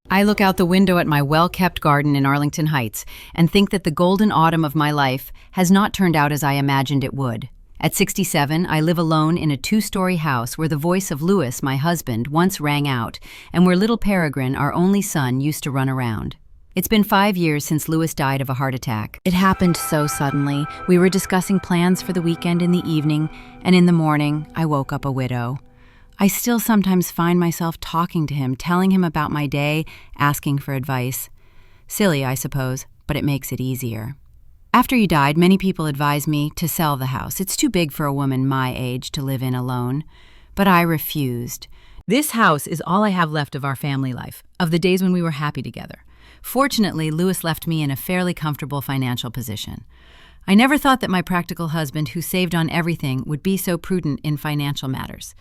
I look out the window at my well-kept garden in Arlington Heights and think that the golden autumn of my life has not turned out as I imagined it would. At 67, I live alone in a two-story house where the voice of Louis, my husband, once rang out, and where little Peregrine, our only son, used to run around. It's been 5 years since Louis died of a heart attack. It happened so suddenly. We were discussing plans for the weekend in the evening, and in the morning, I woke up a widow. I still sometimes find myself talking to him, telling him about my day, asking for advice. Silly, I suppose, but it makes it easier. After he died, many people advised me to sell the house. It's too big for a woman my age to live in alone. But I refused. This house is all I have left of our family life, of the days when we were happy together. Fortunately, Louis left me in a fairly comfortable financial position. I never thought that my practical husband, who saved on everything, would be so prudent in financial matters.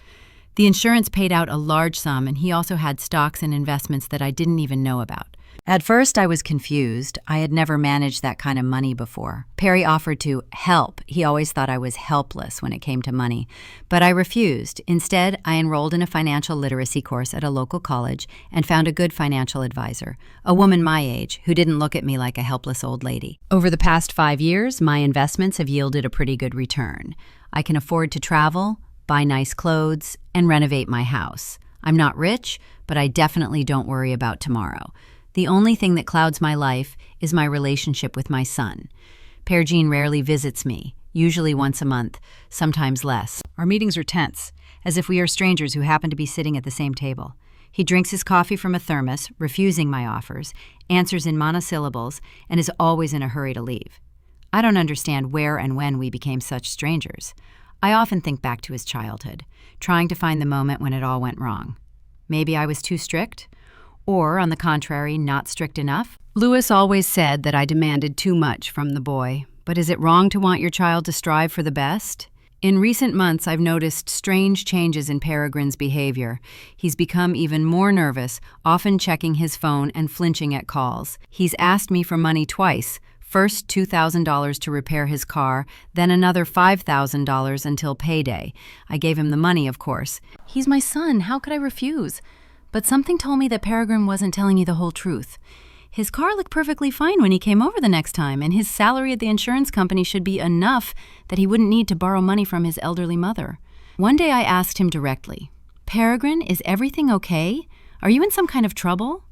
The insurance paid out a large sum, and he also had stocks and investments that I didn't even know about. At first, I was confused. I had never managed that kind of money before. Perry offered to help. He always thought I was helpless when it came to money. But I refused. Instead, I enrolled in a financial literacy course at a local college and found a good financial advisor, a woman my age, who didn't look at me like a helpless old lady. Over the past 5 years, my investments have yielded a pretty good return. I can afford to travel, buy nice clothes, and renovate my house. I'm not rich, but I definitely don't worry about tomorrow. The only thing that clouds my life is my relationship with my son. Père rarely visits me, usually once a month, sometimes less. Our meetings are tense, as if we are strangers who happen to be sitting at the same table. He drinks his coffee from a thermos, refusing my offers, answers in monosyllables, and is always in a hurry to leave. I don't understand where and when we became such strangers. I often think back to his childhood, trying to find the moment when it all went wrong. Maybe I was too strict? Or, on the contrary, not strict enough? Louis always said that I demanded too much from the boy. But is it wrong to want your child to strive for the best? In recent months, I've noticed strange changes in Peregrine's behavior. He's become even more nervous, often checking his phone and flinching at calls. He's asked me for money twice. First $2,000 to repair his car, then another $5,000 until payday. I gave him the money, of course. He's my son, how could I refuse? But something told me that Peregrine wasn't telling me the whole truth. His car looked perfectly fine when he came over the next time, and his salary at the insurance company should be enough that he wouldn't need to borrow money from his elderly mother. One day I asked him directly, "Peregrine, is everything okay? Are you in some kind of trouble?"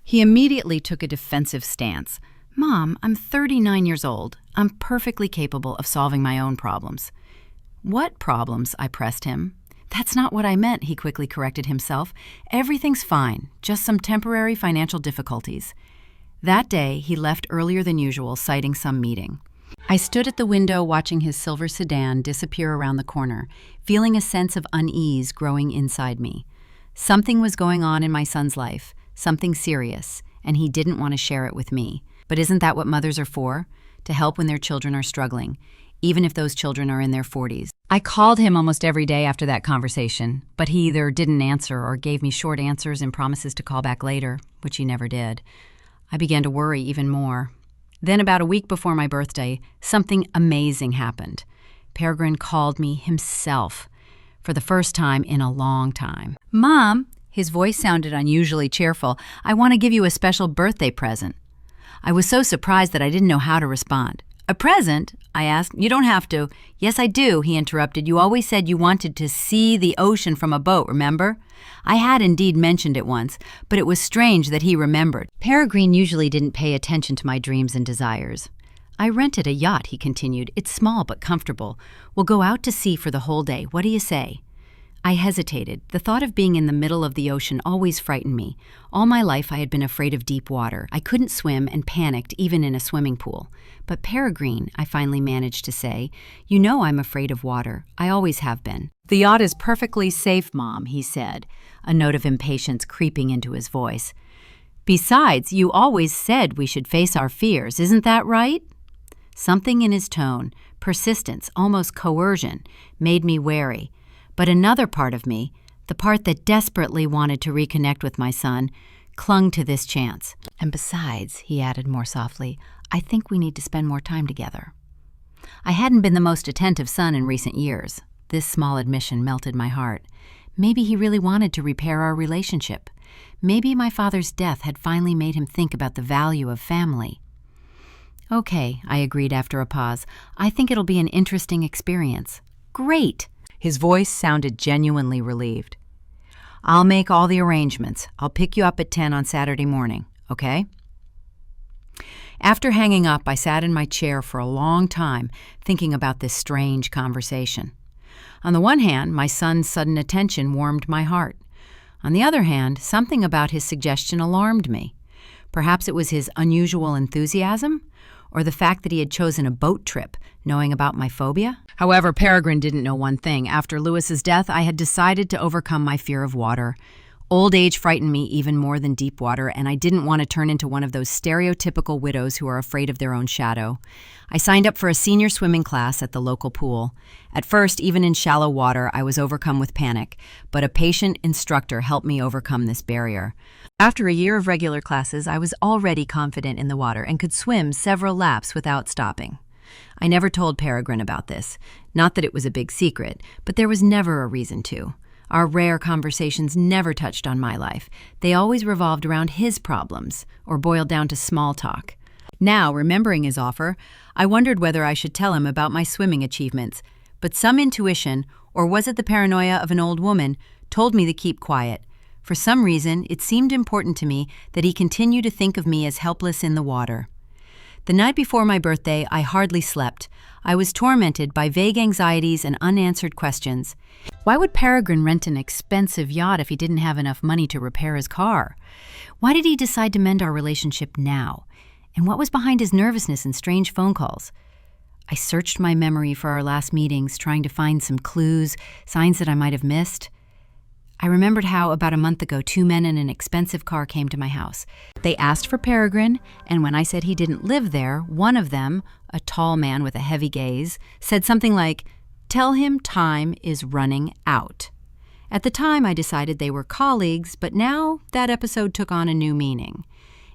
He immediately took a defensive stance. "Mom, I'm 39 years old. I'm perfectly capable of solving my own problems." "What problems?" I pressed him. "That's not what I meant," he quickly corrected himself. "Everything's fine, just some temporary financial difficulties." That day, he left earlier than usual, citing some meeting. I stood at the window watching his silver sedan disappear around the corner, feeling a sense of unease growing inside me. Something was going on in my son's life, something serious, and he didn't want to share it with me. But isn't that what mothers are for? To help when their children are struggling, even if those children are in their 40s. I called him almost every day after that conversation, but he either didn't answer or gave me short answers and promises to call back later, which he never did. I began to worry even more. Then about a week before my birthday, something amazing happened. Peregrine called me himself, for the first time in a long time. "Mom," his voice sounded unusually cheerful, "I want to give you a special birthday present." I was so surprised that I didn't know how to respond. "A present?" I asked. "You don't have to." "Yes, I do," he interrupted. "You always said you wanted to see the ocean from a boat, remember?" I had indeed mentioned it once, but it was strange that he remembered. Peregrine usually didn't pay attention to my dreams and desires. "I rented a yacht," he continued. "It's small but comfortable. We'll go out to sea for the whole day. What do you say?" I hesitated. The thought of being in the middle of the ocean always frightened me. All my life I had been afraid of deep water. I couldn't swim and panicked even in a swimming pool. "But Peregrine," I finally managed to say, "you know I'm afraid of water. I always have been." "The yacht is perfectly safe, Mom," he said, a note of impatience creeping into his voice. "Besides, you always said we should face our fears. Isn't that right?" Something in his tone, persistence, almost coercion, made me wary. But another part of me, the part that desperately wanted to reconnect with my son, clung to this chance. "And besides," he added more softly, "I think we need to spend more time together." I hadn't been the most attentive son in recent years. This small admission melted my heart. Maybe he really wanted to repair our relationship. Maybe my father's death had finally made him think about the value of family. Okay, I agreed after a pause. I think it'll be an interesting experience. Great! His voice sounded genuinely relieved. I'll make all the arrangements. I'll pick you up at 10 on Saturday morning, okay? After hanging up, I sat in my chair for a long time, thinking about this strange conversation. On the one hand, my son's sudden attention warmed my heart. On the other hand, something about his suggestion alarmed me. Perhaps it was his unusual enthusiasm, or the fact that he had chosen a boat trip, knowing about my phobia. However, Peregrine didn't know one thing. After Lewis's death, I had decided to overcome my fear of water. Old age frightened me even more than deep water, and I didn't want to turn into one of those stereotypical widows who are afraid of their own shadow. I signed up for a senior swimming class at the local pool. At first, even in shallow water, I was overcome with panic, but a patient instructor helped me overcome this barrier. After a year of regular classes, I was already confident in the water and could swim several laps without stopping. I never told Peregrine about this. Not that it was a big secret, but there was never a reason to. Our rare conversations never touched on my life. They always revolved around his problems, or boiled down to small talk. Now, remembering his offer, I wondered whether I should tell him about my swimming achievements, but some intuition, or was it the paranoia of an old woman, told me to keep quiet. For some reason, it seemed important to me that he continue to think of me as helpless in the water. The night before my birthday, I hardly slept. I was tormented by vague anxieties and unanswered questions. Why would Peregrine rent an expensive yacht if he didn't have enough money to repair his car? Why did he decide to mend our relationship now? And what was behind his nervousness and strange phone calls? I searched my memory for our last meetings, trying to find some clues, signs that I might have missed. I remembered how, about a month ago, 2 men in an expensive car came to my house. They asked for Peregrine, and when I said he didn't live there, one of them, a tall man with a heavy gaze, said something like, "Tell him time is running out." At the time, I decided they were colleagues, but now that episode took on a new meaning.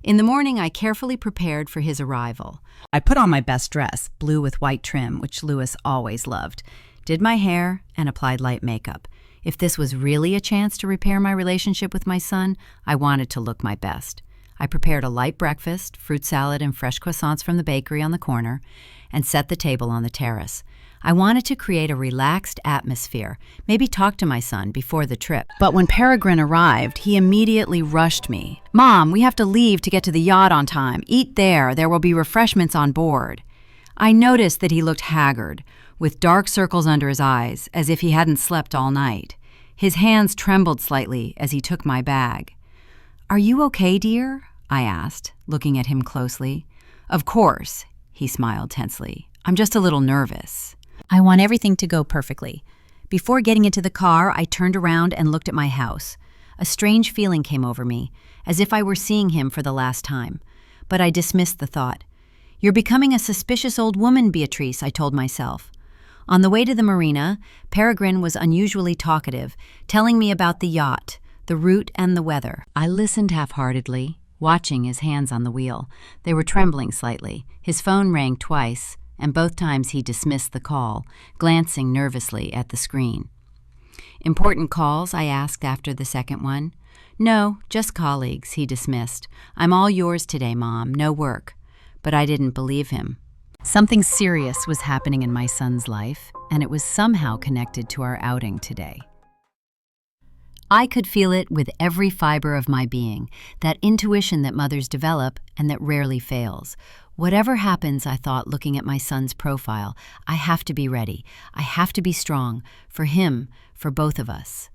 In the morning, I carefully prepared for his arrival. I put on my best dress, blue with white trim, which Lewis always loved, did my hair, and applied light makeup. If this was really a chance to repair my relationship with my son, I wanted to look my best. I prepared a light breakfast, fruit salad and fresh croissants from the bakery on the corner, and set the table on the terrace. I wanted to create a relaxed atmosphere, maybe talk to my son before the trip. But when Peregrine arrived, he immediately rushed me. "Mom, we have to leave to get to the yacht on time. Eat there. There will be refreshments on board." I noticed that he looked haggard, with dark circles under his eyes, as if he hadn't slept all night. His hands trembled slightly as he took my bag. "Are you okay, dear?" I asked, looking at him closely. "Of course," he smiled tensely. "I'm just a little nervous. I want everything to go perfectly." Before getting into the car, I turned around and looked at my house. A strange feeling came over me, as if I were seeing him for the last time. But I dismissed the thought. "You're becoming a suspicious old woman, Beatrice," I told myself. On the way to the marina, Peregrine was unusually talkative, telling me about the yacht, the route, and the weather. I listened half-heartedly, watching his hands on the wheel. They were trembling slightly. His phone rang twice, and both times he dismissed the call, glancing nervously at the screen. "Important calls?" I asked after the second one. "No, just colleagues," he dismissed. "I'm all yours today, Mom, no work." But I didn't believe him. Something serious was happening in my son's life, and it was somehow connected to our outing today. I could feel it with every fiber of my being, that intuition that mothers develop and that rarely fails. Whatever happens, I thought, looking at my son's profile, I have to be ready. I have to be strong, for him, for both of us.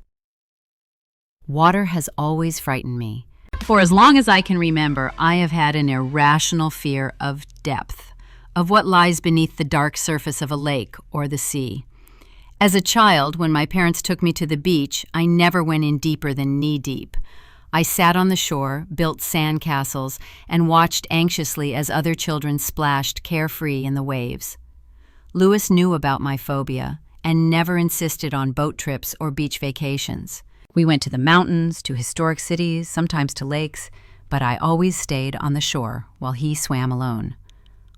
Water has always frightened me. For as long as I can remember, I have had an irrational fear of depth, of what lies beneath the dark surface of a lake or the sea. As a child, when my parents took me to the beach, I never went in deeper than knee-deep. I sat on the shore, built sand castles, and watched anxiously as other children splashed carefree in the waves. Lewis knew about my phobia and never insisted on boat trips or beach vacations. We went to the mountains, to historic cities, sometimes to lakes, but I always stayed on the shore while he swam alone.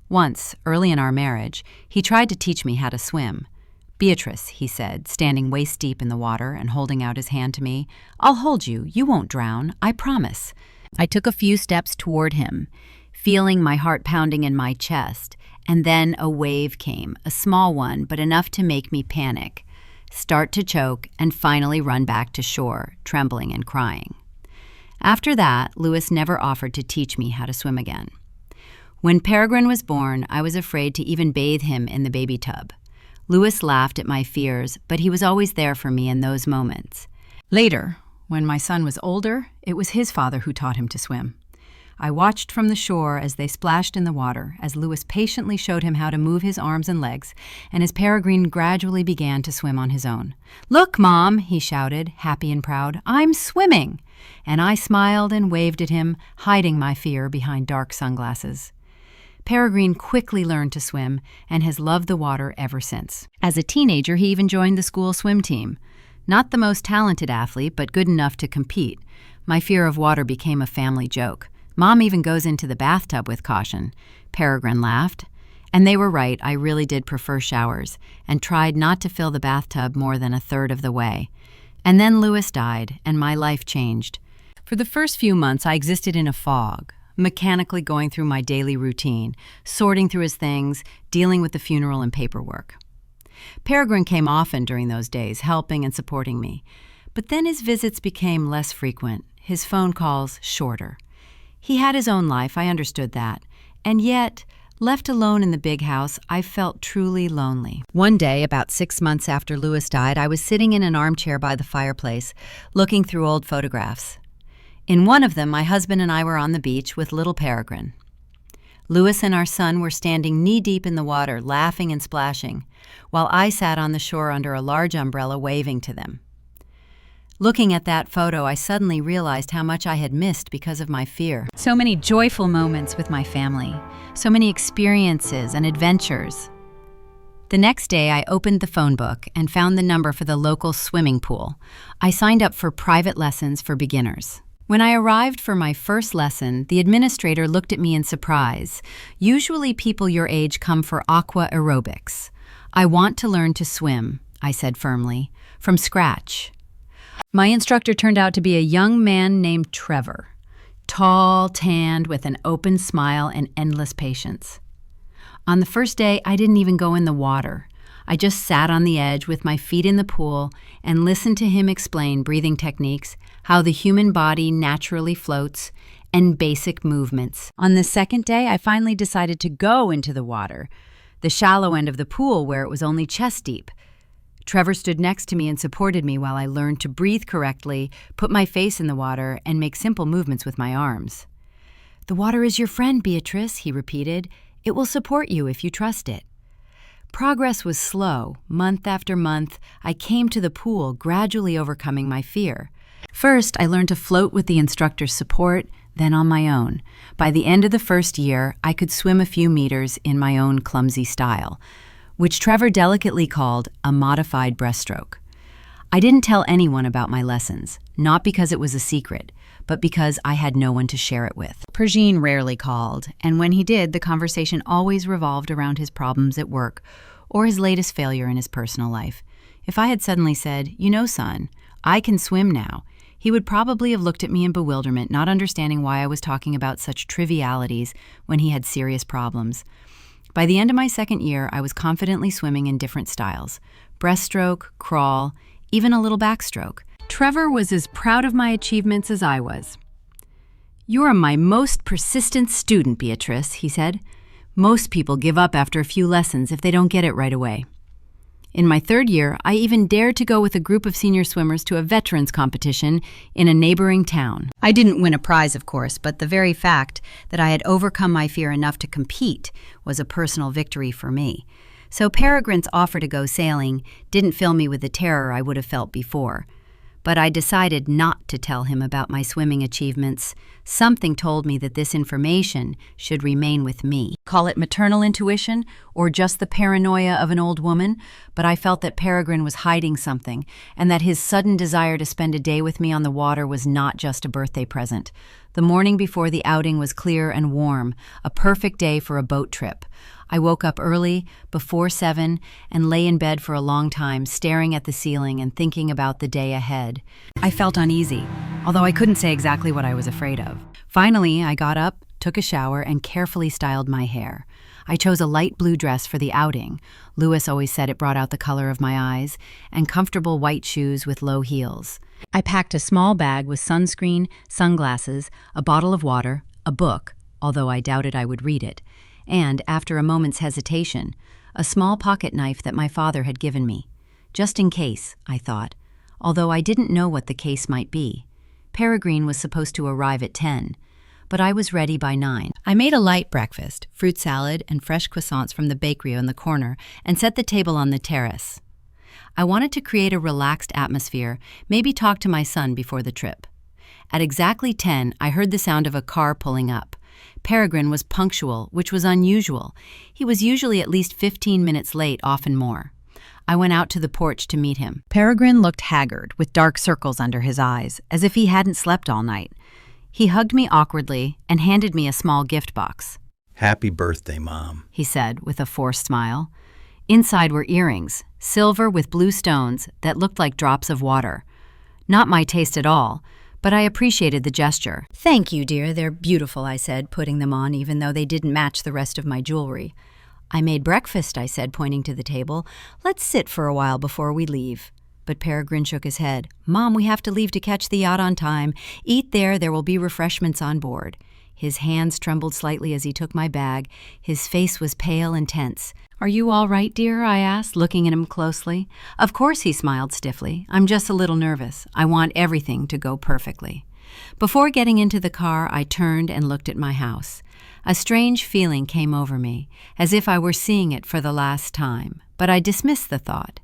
Once, early in our marriage, he tried to teach me how to swim, "Beatrice," he said, standing waist-deep in the water and holding out his hand to me, "I'll hold you. You won't drown, I promise." I took a few steps toward him, feeling my heart pounding in my chest, and then a wave came, a small one, but enough to make me panic, start to choke, and finally run back to shore, trembling and crying. After that, Louis never offered to teach me how to swim again. When Peregrine was born, I was afraid to even bathe him in the baby tub. Louis laughed at my fears, but he was always there for me in those moments. Later, when my son was older, it was his father who taught him to swim. I watched from the shore as they splashed in the water, as Louis patiently showed him how to move his arms and legs, and as Peregrine gradually began to swim on his own. "Look, Mom," he shouted, happy and proud, "I'm swimming!" And I smiled and waved at him, hiding my fear behind dark sunglasses. Peregrine quickly learned to swim and has loved the water ever since. As a teenager, he even joined the school swim team. Not the most talented athlete, but good enough to compete. My fear of water became a family joke. Mom even goes into the bathtub with caution. Peregrine laughed. And they were right, I really did prefer showers, and tried not to fill the bathtub more than a third of the way. And then Louis died, and my life changed. For the first few months, I existed in a fog, mechanically going through my daily routine, sorting through his things, dealing with the funeral and paperwork. Peregrine came often during those days, helping and supporting me. But then his visits became less frequent, his phone calls shorter. He had his own life, I understood that. And yet, left alone in the big house, I felt truly lonely. One day, about 6 months after Louis died, I was sitting in an armchair by the fireplace, looking through old photographs. In one of them, my husband and I were on the beach with little Peregrine. Louis and our son were standing knee-deep in the water, laughing and splashing, while I sat on the shore under a large umbrella waving to them. Looking at that photo, I suddenly realized how much I had missed because of my fear. So many joyful moments with my family, so many experiences and adventures. The next day, I opened the phone book and found the number for the local swimming pool. I signed up for private lessons for beginners. When I arrived for my first lesson, the administrator looked at me in surprise. Usually people your age come for aqua aerobics. "I want to learn to swim," I said firmly, "from scratch." My instructor turned out to be a young man named Trevor, tall, tanned, with an open smile and endless patience. On the first day, I didn't even go in the water. I just sat on the edge with my feet in the pool and listened to him explain breathing techniques, how the human body naturally floats, and basic movements. On the second day, I finally decided to go into the water, the shallow end of the pool where it was only chest deep. Trevor stood next to me and supported me while I learned to breathe correctly, put my face in the water, and make simple movements with my arms. "The water is your friend, Beatrice," he repeated. "It will support you if you trust it." Progress was slow. Month after month, I came to the pool, gradually overcoming my fear. First, I learned to float with the instructor's support, then on my own. By the end of the first year, I could swim a few meters in my own clumsy style, which Trevor delicately called a modified breaststroke. I didn't tell anyone about my lessons, not because it was a secret, but because I had no one to share it with. Pergine rarely called, and when he did, the conversation always revolved around his problems at work or his latest failure in his personal life. If I had suddenly said, "You know, son, I can swim now," he would probably have looked at me in bewilderment, not understanding why I was talking about such trivialities when he had serious problems. By the end of my second year, I was confidently swimming in different styles: breaststroke, crawl, even a little backstroke. Trevor was as proud of my achievements as I was. "You're my most persistent student, Beatrice," he said. "Most people give up after a few lessons if they don't get it right away." In my third year, I even dared to go with a group of senior swimmers to a veterans competition in a neighboring town. I didn't win a prize, of course, but the very fact that I had overcome my fear enough to compete was a personal victory for me. So Peregrine's offer to go sailing didn't fill me with the terror I would have felt before. But I decided not to tell him about my swimming achievements. Something told me that this information should remain with me. Call it maternal intuition or just the paranoia of an old woman, but I felt that Peregrine was hiding something and that his sudden desire to spend a day with me on the water was not just a birthday present. The morning before the outing was clear and warm, a perfect day for a boat trip. I woke up early, before 7, and lay in bed for a long time, staring at the ceiling and thinking about the day ahead. I felt uneasy, although I couldn't say exactly what I was afraid of. Finally, I got up, took a shower, and carefully styled my hair. I chose a light blue dress for the outing. Louis always said it brought out the color of my eyes, and comfortable white shoes with low heels. I packed a small bag with sunscreen, sunglasses, a bottle of water, a book, although I doubted I would read it, and, after a moment's hesitation, a small pocket knife that my father had given me. Just in case, I thought, although I didn't know what the case might be. Peregrine was supposed to arrive at 10, but I was ready by 9. I made a light breakfast, fruit salad and fresh croissants from the bakery in the corner, and set the table on the terrace. I wanted to create a relaxed atmosphere, maybe talk to my son before the trip. At exactly 10, I heard the sound of a car pulling up. Peregrine was punctual, which was unusual. He was usually at least 15 minutes late, often more. I went out to the porch to meet him. Peregrine looked haggard, with dark circles under his eyes, as if he hadn't slept all night. He hugged me awkwardly and handed me a small gift box. "Happy birthday, Mom," he said with a forced smile. Inside were earrings, silver with blue stones that looked like drops of water. Not my taste at all, but I appreciated the gesture. "Thank you, dear, they're beautiful," I said, putting them on even though they didn't match the rest of my jewelry. "I made breakfast," I said, pointing to the table. "Let's sit for a while before we leave." But Peregrine shook his head. "Mom, we have to leave to catch the yacht on time. Eat there will be refreshments on board." His hands trembled slightly as he took my bag. His face was pale and tense. "Are you all right, dear?" I asked, looking at him closely. "Of course," he smiled stiffly. "I'm just a little nervous. I want everything to go perfectly." Before getting into the car, I turned and looked at my house. A strange feeling came over me, as if I were seeing it for the last time, but I dismissed the thought.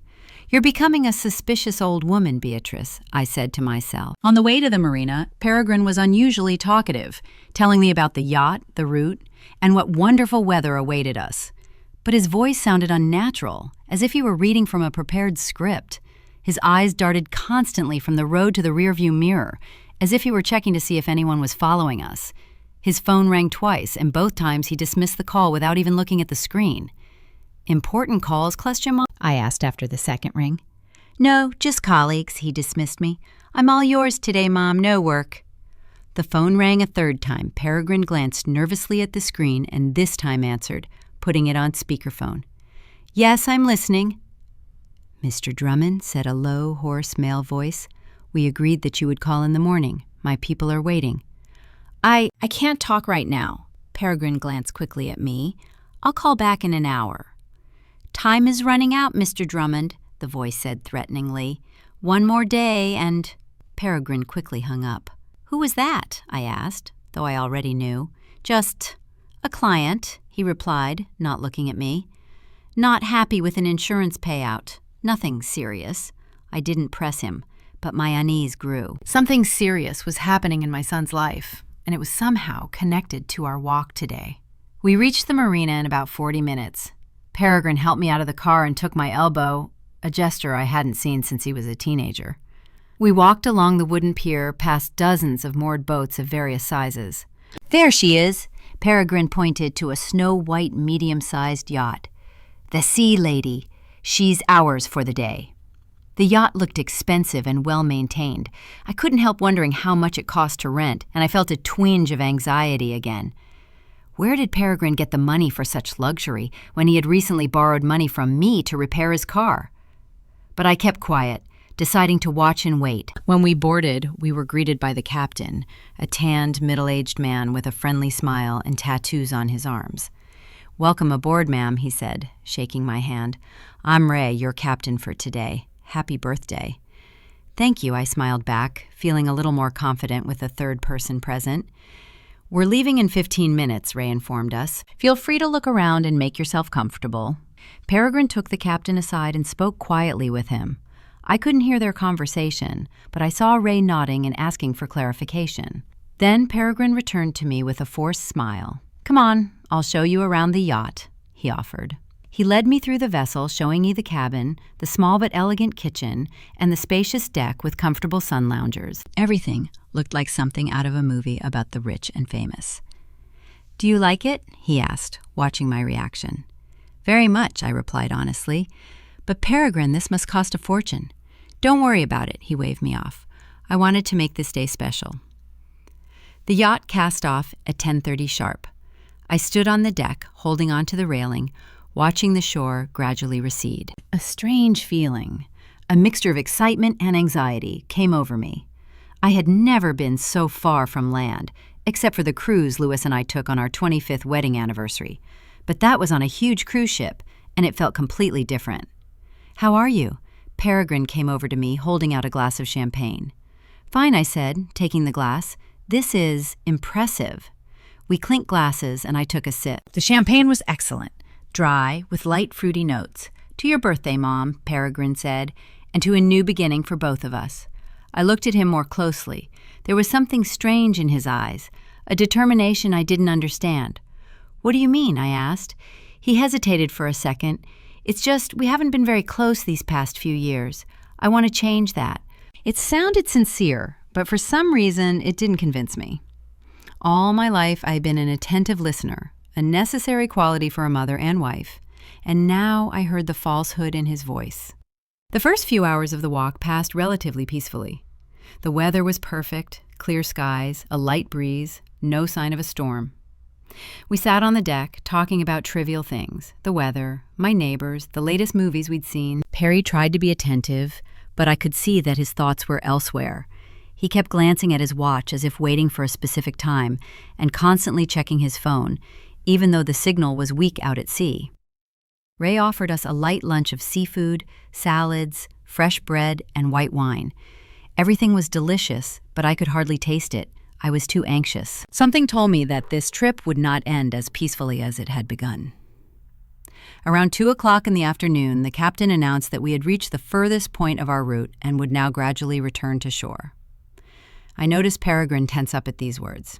"You're becoming a suspicious old woman, Beatrice," I said to myself. On the way to the marina, Peregrine was unusually talkative, telling me about the yacht, the route, and what wonderful weather awaited us. But his voice sounded unnatural, as if he were reading from a prepared script. His eyes darted constantly from the road to the rearview mirror, as if he were checking to see if anyone was following us. His phone rang twice, and both times he dismissed the call without even looking at the screen. "Important calls, ? I asked after the second ring. "No, just colleagues," he dismissed me. "I'm all yours today, Mom, no work." The phone rang a third time. Peregrine glanced nervously at the screen and this time answered, putting it on speakerphone. "Yes, I'm listening." "Mr. Drummond," said a low, hoarse male voice. "We agreed that you would call in the morning. My people are waiting." I can't talk right now." Peregrine glanced quickly at me. "I'll call back in an hour." "Time is running out, Mr. Drummond," the voice said threateningly. "One more day and—" Peregrine quickly hung up. "Who was that?" I asked, though I already knew. "Just a client," he replied, not looking at me. "Not happy with an insurance payout. Nothing serious." I didn't press him, but my unease grew. Something serious was happening in my son's life, and it was somehow connected to our walk today. We reached the marina in about 40 minutes. Peregrine helped me out of the car and took my elbow, a gesture I hadn't seen since he was a teenager. We walked along the wooden pier past dozens of moored boats of various sizes. "There she is," Peregrine pointed to a snow-white medium-sized yacht. "The Sea Lady. She's ours for the day." The yacht looked expensive and well-maintained. I couldn't help wondering how much it cost to rent, and I felt a twinge of anxiety again. Where did Peregrine get the money for such luxury when he had recently borrowed money from me to repair his car? But I kept quiet, deciding to watch and wait. When we boarded, we were greeted by the captain, a tanned, middle-aged man with a friendly smile and tattoos on his arms. "Welcome aboard, ma'am," he said, shaking my hand. "I'm Ray, your captain for today. Happy birthday." "Thank you," I smiled back, feeling a little more confident with a third person present. "We're leaving in 15 minutes, Ray informed us. Feel free to look around and make yourself comfortable." Peregrine took the captain aside and spoke quietly with him. I couldn't hear their conversation, but I saw Ray nodding and asking for clarification. Then Peregrine returned to me with a forced smile. "Come on, I'll show you around the yacht," he offered. He led me through the vessel, showing me the cabin, the small but elegant kitchen, and the spacious deck with comfortable sun loungers. Everything looked like something out of a movie about the rich and famous. "Do you like it?" he asked, watching my reaction. "Very much," I replied honestly. "But Peregrine, this must cost a fortune." "Don't worry about it," he waved me off. "I wanted to make this day special." The yacht cast off at 10:30 sharp. I stood on the deck, holding onto the railing, watching the shore gradually recede. A strange feeling, a mixture of excitement and anxiety, came over me. I had never been so far from land, except for the cruise Louis and I took on our 25th wedding anniversary. But that was on a huge cruise ship, and it felt completely different. "How are you?" Peregrine came over to me, holding out a glass of champagne. "Fine," I said, taking the glass. "This is impressive." We clinked glasses, and I took a sip. The champagne was excellent, dry, with light fruity notes. "To your birthday, Mom," Peregrine said, "and to a new beginning for both of us." I looked at him more closely. There was something strange in his eyes, a determination I didn't understand. "What do you mean?" I asked. He hesitated for a second. "It's just, we haven't been very close these past few years. I want to change that." It sounded sincere, but for some reason it didn't convince me. All my life I had been an attentive listener, a necessary quality for a mother and wife, and now I heard the falsehood in his voice. The first few hours of the walk passed relatively peacefully. The weather was perfect, clear skies, a light breeze, no sign of a storm. We sat on the deck, talking about trivial things, the weather, my neighbors, the latest movies we'd seen. Perry tried to be attentive, but I could see that his thoughts were elsewhere. He kept glancing at his watch as if waiting for a specific time, and constantly checking his phone, even though the signal was weak out at sea. Ray offered us a light lunch of seafood, salads, fresh bread, and white wine. Everything was delicious, but I could hardly taste it. I was too anxious. Something told me that this trip would not end as peacefully as it had begun. Around 2 o'clock in the afternoon, the captain announced that we had reached the furthest point of our route and would now gradually return to shore. I noticed Peregrine tense up at these words.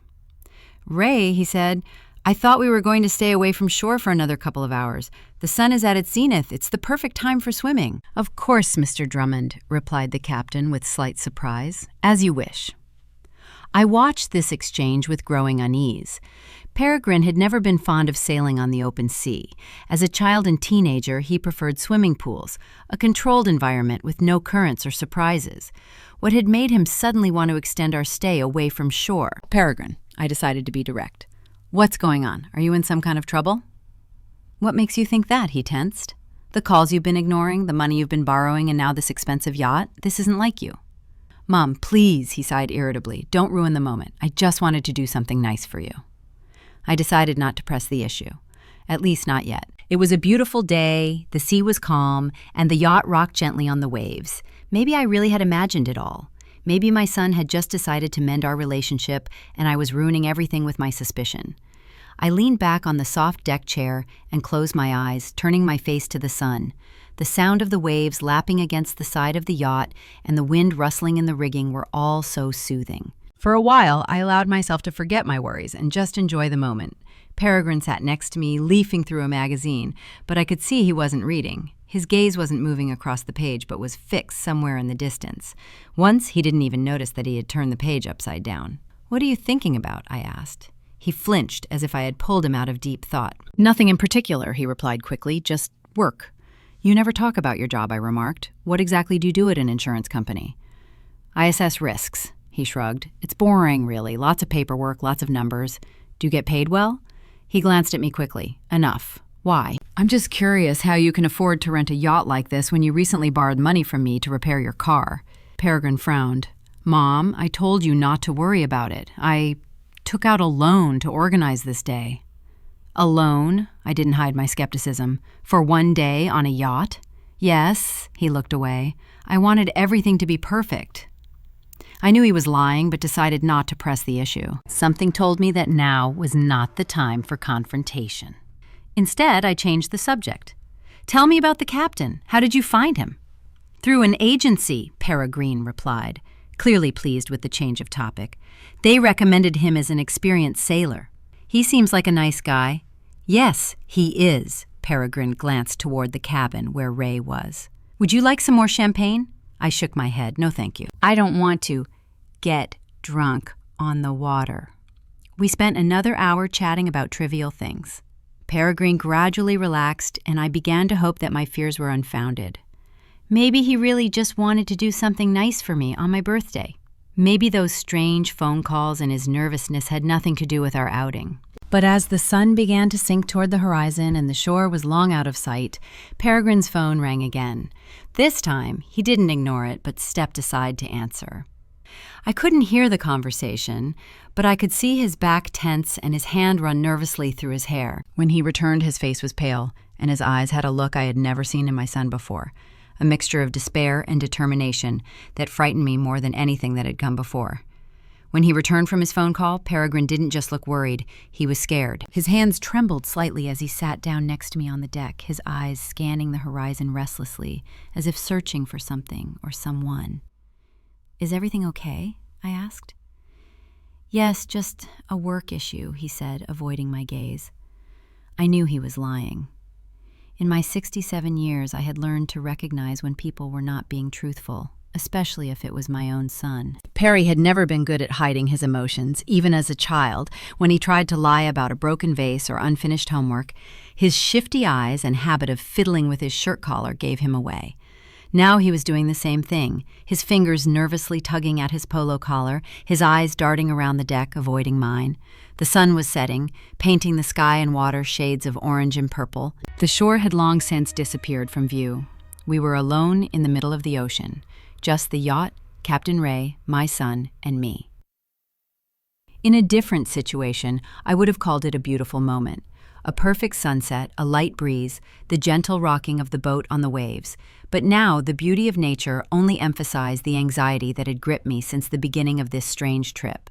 "Ray," he said, "I thought we were going to stay away from shore for another couple of hours. The sun is at its zenith. It's the perfect time for swimming." "Of course, Mr. Drummond," replied the captain with slight surprise. "As you wish." I watched this exchange with growing unease. Peregrine had never been fond of sailing on the open sea. As a child and teenager, he preferred swimming pools, a controlled environment with no currents or surprises. What had made him suddenly want to extend our stay away from shore? "Peregrine," I decided to be direct. "What's going on? Are you in some kind of trouble?" "What makes you think that?" he tensed. "The calls you've been ignoring, the money you've been borrowing, and now this expensive yacht? This isn't like you." "Mom, please," he sighed irritably. "Don't ruin the moment. I just wanted to do something nice for you." I decided not to press the issue. At least not yet. It was a beautiful day, the sea was calm, and the yacht rocked gently on the waves. Maybe I really had imagined it all. Maybe my son had just decided to mend our relationship, and I was ruining everything with my suspicion. I leaned back on the soft deck chair and closed my eyes, turning my face to the sun. The sound of the waves lapping against the side of the yacht and the wind rustling in the rigging were all so soothing. For a while, I allowed myself to forget my worries and just enjoy the moment. Peregrine sat next to me, leafing through a magazine, but I could see he wasn't reading. His gaze wasn't moving across the page, but was fixed somewhere in the distance. Once, he didn't even notice that he had turned the page upside down. "What are you thinking about?" I asked. He flinched, as if I had pulled him out of deep thought. "Nothing in particular," he replied quickly, "just work." "You never talk about your job," I remarked. "What exactly do you do at an insurance company?" "I assess risks," he shrugged. "It's boring, really. Lots of paperwork, lots of numbers. Do you get paid well?" He glanced at me quickly. "Enough. Why?" "I'm just curious how you can afford to rent a yacht like this when you recently borrowed money from me to repair your car." Peregrine frowned. "Mom, I told you not to worry about it. I took out a loan to organize this day." "A loan?" I didn't hide my skepticism. "For one day on a yacht?" "Yes." He looked away. "I wanted everything to be perfect." I knew he was lying, but decided not to press the issue. Something told me that now was not the time for confrontation. Instead, I changed the subject. "Tell me about the captain. How did you find him?" "Through an agency," Peregrine replied, clearly pleased with the change of topic. "They recommended him as an experienced sailor." "He seems like a nice guy." "Yes, he is. Peregrine glanced toward the cabin where Ray was. "Would you like some more champagne?" I shook my head. "No, thank you. I don't want to get drunk on the water." We spent another hour chatting about trivial things. Peregrine gradually relaxed, and I began to hope that my fears were unfounded. Maybe he really just wanted to do something nice for me on my birthday. Maybe those strange phone calls and his nervousness had nothing to do with our outing. But as the sun began to sink toward the horizon and the shore was long out of sight, Peregrine's phone rang again. This time, he didn't ignore it, but stepped aside to answer. I couldn't hear the conversation, but I could see his back tense and his hand run nervously through his hair. When he returned, his face was pale, and his eyes had a look I had never seen in my son before, a mixture of despair and determination that frightened me more than anything that had come before. When he returned from his phone call, Peregrine didn't just look worried, he was scared. His hands trembled slightly as he sat down next to me on the deck, his eyes scanning the horizon restlessly, as if searching for something or someone. "Is everything okay?" I asked. "Yes, just a work issue," he said, avoiding my gaze. I knew he was lying. In my 67 years, I had learned to recognize when people were not being truthful, especially if it was my own son. Perry had never been good at hiding his emotions, even as a child. When he tried to lie about a broken vase or unfinished homework, his shifty eyes and habit of fiddling with his shirt collar gave him away. Now he was doing the same thing, his fingers nervously tugging at his polo collar, his eyes darting around the deck, avoiding mine. The sun was setting, painting the sky and water shades of orange and purple. The shore had long since disappeared from view. We were alone in the middle of the ocean, just the yacht, Captain Ray, my son, and me. In a different situation, I would have called it a beautiful moment. A perfect sunset, a light breeze, the gentle rocking of the boat on the waves. But now the beauty of nature only emphasized the anxiety that had gripped me since the beginning of this strange trip.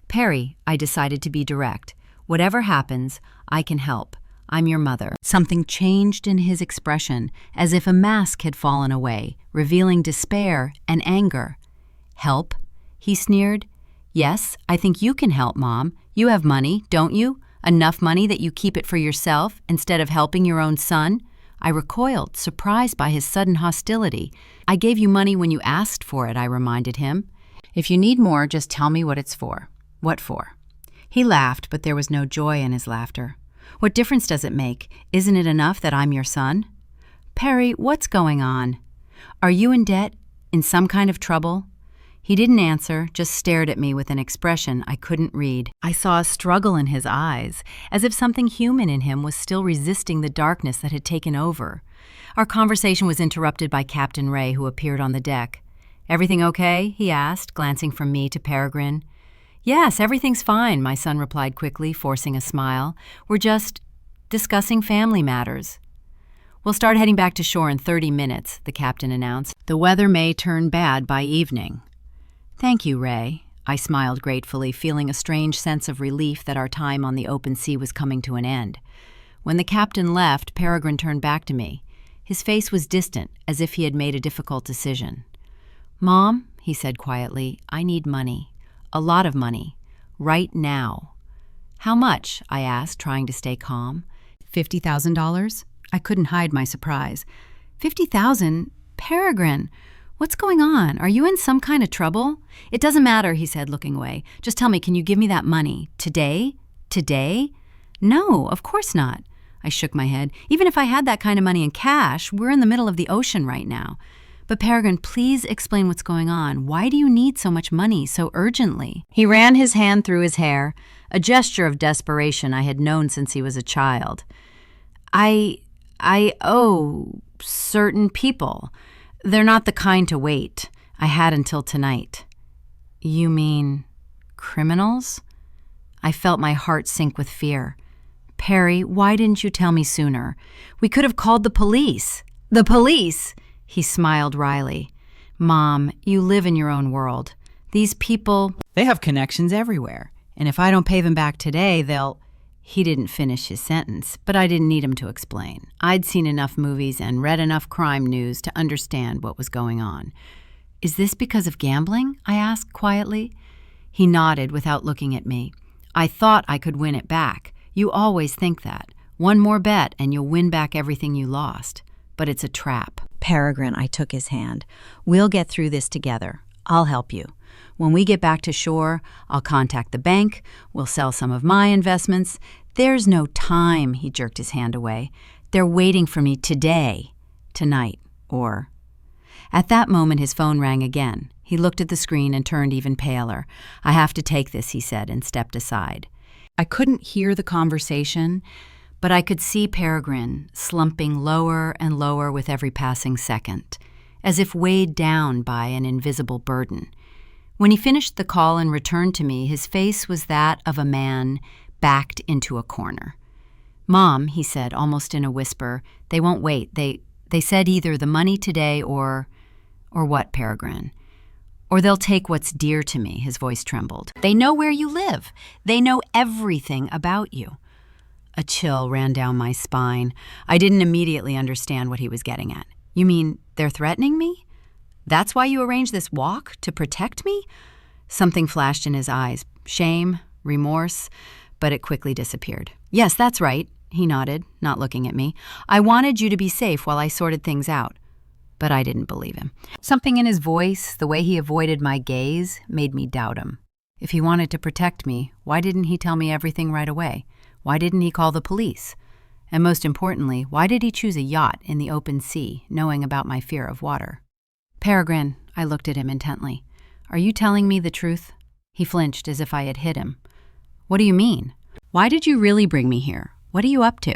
"Perry," I decided to be direct. "Whatever happens, I can help. I'm your mother." Something changed in his expression, as if a mask had fallen away, revealing despair and anger. "Help?" he sneered. "Yes, I think you can help, Mom. You have money, don't you? Enough money that you keep it for yourself instead of helping your own son?" I recoiled, surprised by his sudden hostility. "I gave you money when you asked for it," I reminded him. "If you need more, just tell me what it's for." "What for?" He laughed, but there was no joy in his laughter. "What difference does it make? Isn't it enough that I'm your son?" "Perry, what's going on? Are you in debt? In some kind of trouble?" He didn't answer, just stared at me with an expression I couldn't read. I saw a struggle in his eyes, as if something human in him was still resisting the darkness that had taken over. Our conversation was interrupted by Captain Ray, who appeared on the deck. "Everything okay?" he asked, glancing from me to Peregrine. "Yes, everything's fine," my son replied quickly, forcing a smile. "We're just discussing family matters." "We'll start heading back to shore in 30 minutes, the captain announced. "The weather may turn bad by evening." "Thank you, Ray." I smiled gratefully, feeling a strange sense of relief that our time on the open sea was coming to an end. When the captain left, Peregrine turned back to me. His face was distant, as if he had made a difficult decision. "Mom," he said quietly, "I need money. A lot of money. Right now." "How much?" I asked, trying to stay calm. $50,000? I couldn't hide my surprise. "50,000? Peregrine! What's going on? Are you in some kind of trouble?" "It doesn't matter," he said, looking away. "Just tell me, can you give me that money? Today? Today?" "No, of course not." I shook my head. "Even if I had that kind of money in cash, we're in the middle of the ocean right now." "But Peregrine, please explain what's going on. Why do you need so much money so urgently?" He ran his hand through his hair, a gesture of desperation I had known since he was a child. I owe certain people. They're not the kind to wait. I had until tonight." "You mean criminals?" I felt my heart sink with fear. "Perry, why didn't you tell me sooner? We could have called the police." "The police?" He smiled wryly. "Mom, you live in your own world. These people, they have connections everywhere. And if I don't pay them back today, they'll—" He didn't finish his sentence, but I didn't need him to explain. I'd seen enough movies and read enough crime news to understand what was going on. "Is this because of gambling?" I asked quietly. He nodded without looking at me. "I thought I could win it back. You always think that. One more bet and you'll win back everything you lost. But it's a trap. Peregrine, I took his hand. We'll get through this together. I'll help you. When we get back to shore, I'll contact the bank. We'll sell some of my investments. There's no time, he jerked his hand away. They're waiting for me today, tonight, or... At that moment, his phone rang again. He looked at the screen and turned even paler. I have to take this, he said, and stepped aside. I couldn't hear the conversation, but I could see Peregrine slumping lower and lower with every passing second, as if weighed down by an invisible burden. When he finished the call and returned to me, his face was that of a man backed into a corner. "Mom," he said, almost in a whisper, "they won't wait. They said either the money today or what, Peregrine? Or they'll take what's dear to me," his voice trembled. "They know where you live. They know everything about you." A chill ran down my spine. I didn't immediately understand what he was getting at. "You mean they're threatening me? That's why you arranged this walk? To protect me?" Something flashed in his eyes. Shame, remorse, but it quickly disappeared. "Yes, that's right," he nodded, not looking at me. "I wanted you to be safe while I sorted things out." But I didn't believe him. Something in his voice, the way he avoided my gaze, made me doubt him. If he wanted to protect me, why didn't he tell me everything right away? Why didn't he call the police? And most importantly, why did he choose a yacht in the open sea, knowing about my fear of water? "Peregrine," I looked at him intently. "Are you telling me the truth?" He flinched as if I had hit him. "What do you mean? Why did you really bring me here? What are you up to?"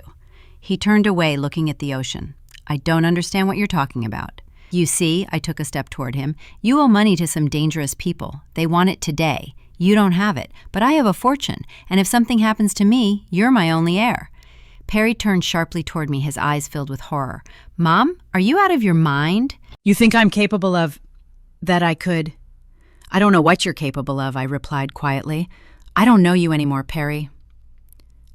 He turned away, looking at the ocean. "I don't understand what you're talking about." "You see," I took a step toward him, "you owe money to some dangerous people. They want it today. You don't have it, but I have a fortune, and if something happens to me, you're my only heir." Perry turned sharply toward me, his eyes filled with horror. "Mom, are you out of your mind?" "You think I'm capable of... that I could..." "I don't know what you're capable of," I replied quietly. "I don't know you anymore, Perry."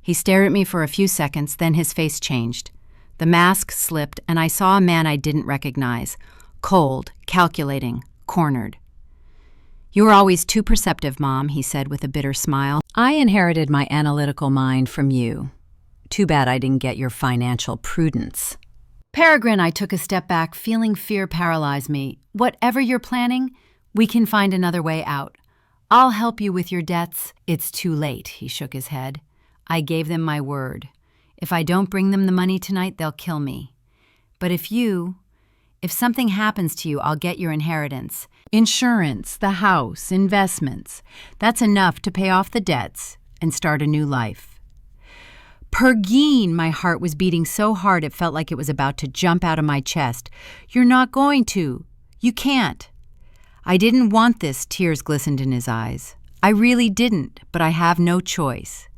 He stared at me for a few seconds, then his face changed. The mask slipped, and I saw a man I didn't recognize. Cold, calculating, cornered. "You were always too perceptive, Mom," he said with a bitter smile. "I inherited my analytical mind from you. Too bad I didn't get your financial prudence." "Peregrine," I took a step back, feeling fear paralyze me. "Whatever you're planning, we can find another way out. I'll help you with your debts." "It's too late," he shook his head. "I gave them my word. If I don't bring them the money tonight, they'll kill me. But if something happens to you, I'll get your inheritance. Insurance, the house, investments. That's enough to pay off the debts and start a new life." "Pergine," my heart was beating so hard it felt like it was about to jump out of my chest. "You're not going to. You can't." I didn't want this, tears glistened in his eyes. "I really didn't, but I have no choice.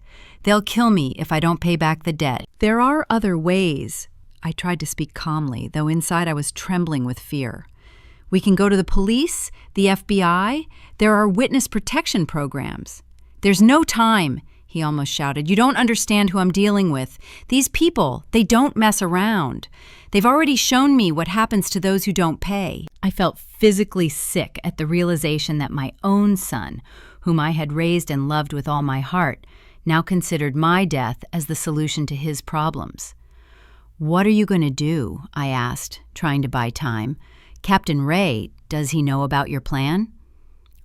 They'll kill me if I don't pay back the debt. There are other ways." I tried to speak calmly, though inside I was trembling with fear. "We can go to the police, the FBI. There are witness protection programs." "There's no time," he almost shouted. "You don't understand who I'm dealing with. These people, they don't mess around. They've already shown me what happens to those who don't pay." I felt physically sick at the realization that my own son, whom I had raised and loved with all my heart, now considered my death as the solution to his problems. "What are you going to do?" I asked, trying to buy time. "Captain Ray, does he know about your plan?"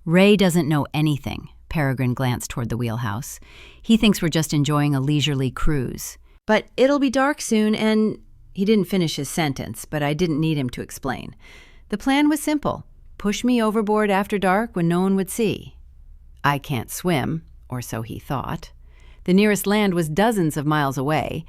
"Ray doesn't know anything." Peregrine glanced toward the wheelhouse. "He thinks we're just enjoying a leisurely cruise. But it'll be dark soon and..." He didn't finish his sentence, but I didn't need him to explain. The plan was simple. Push me overboard after dark when no one would see. I can't swim, or so he thought. The nearest land was dozens of miles away,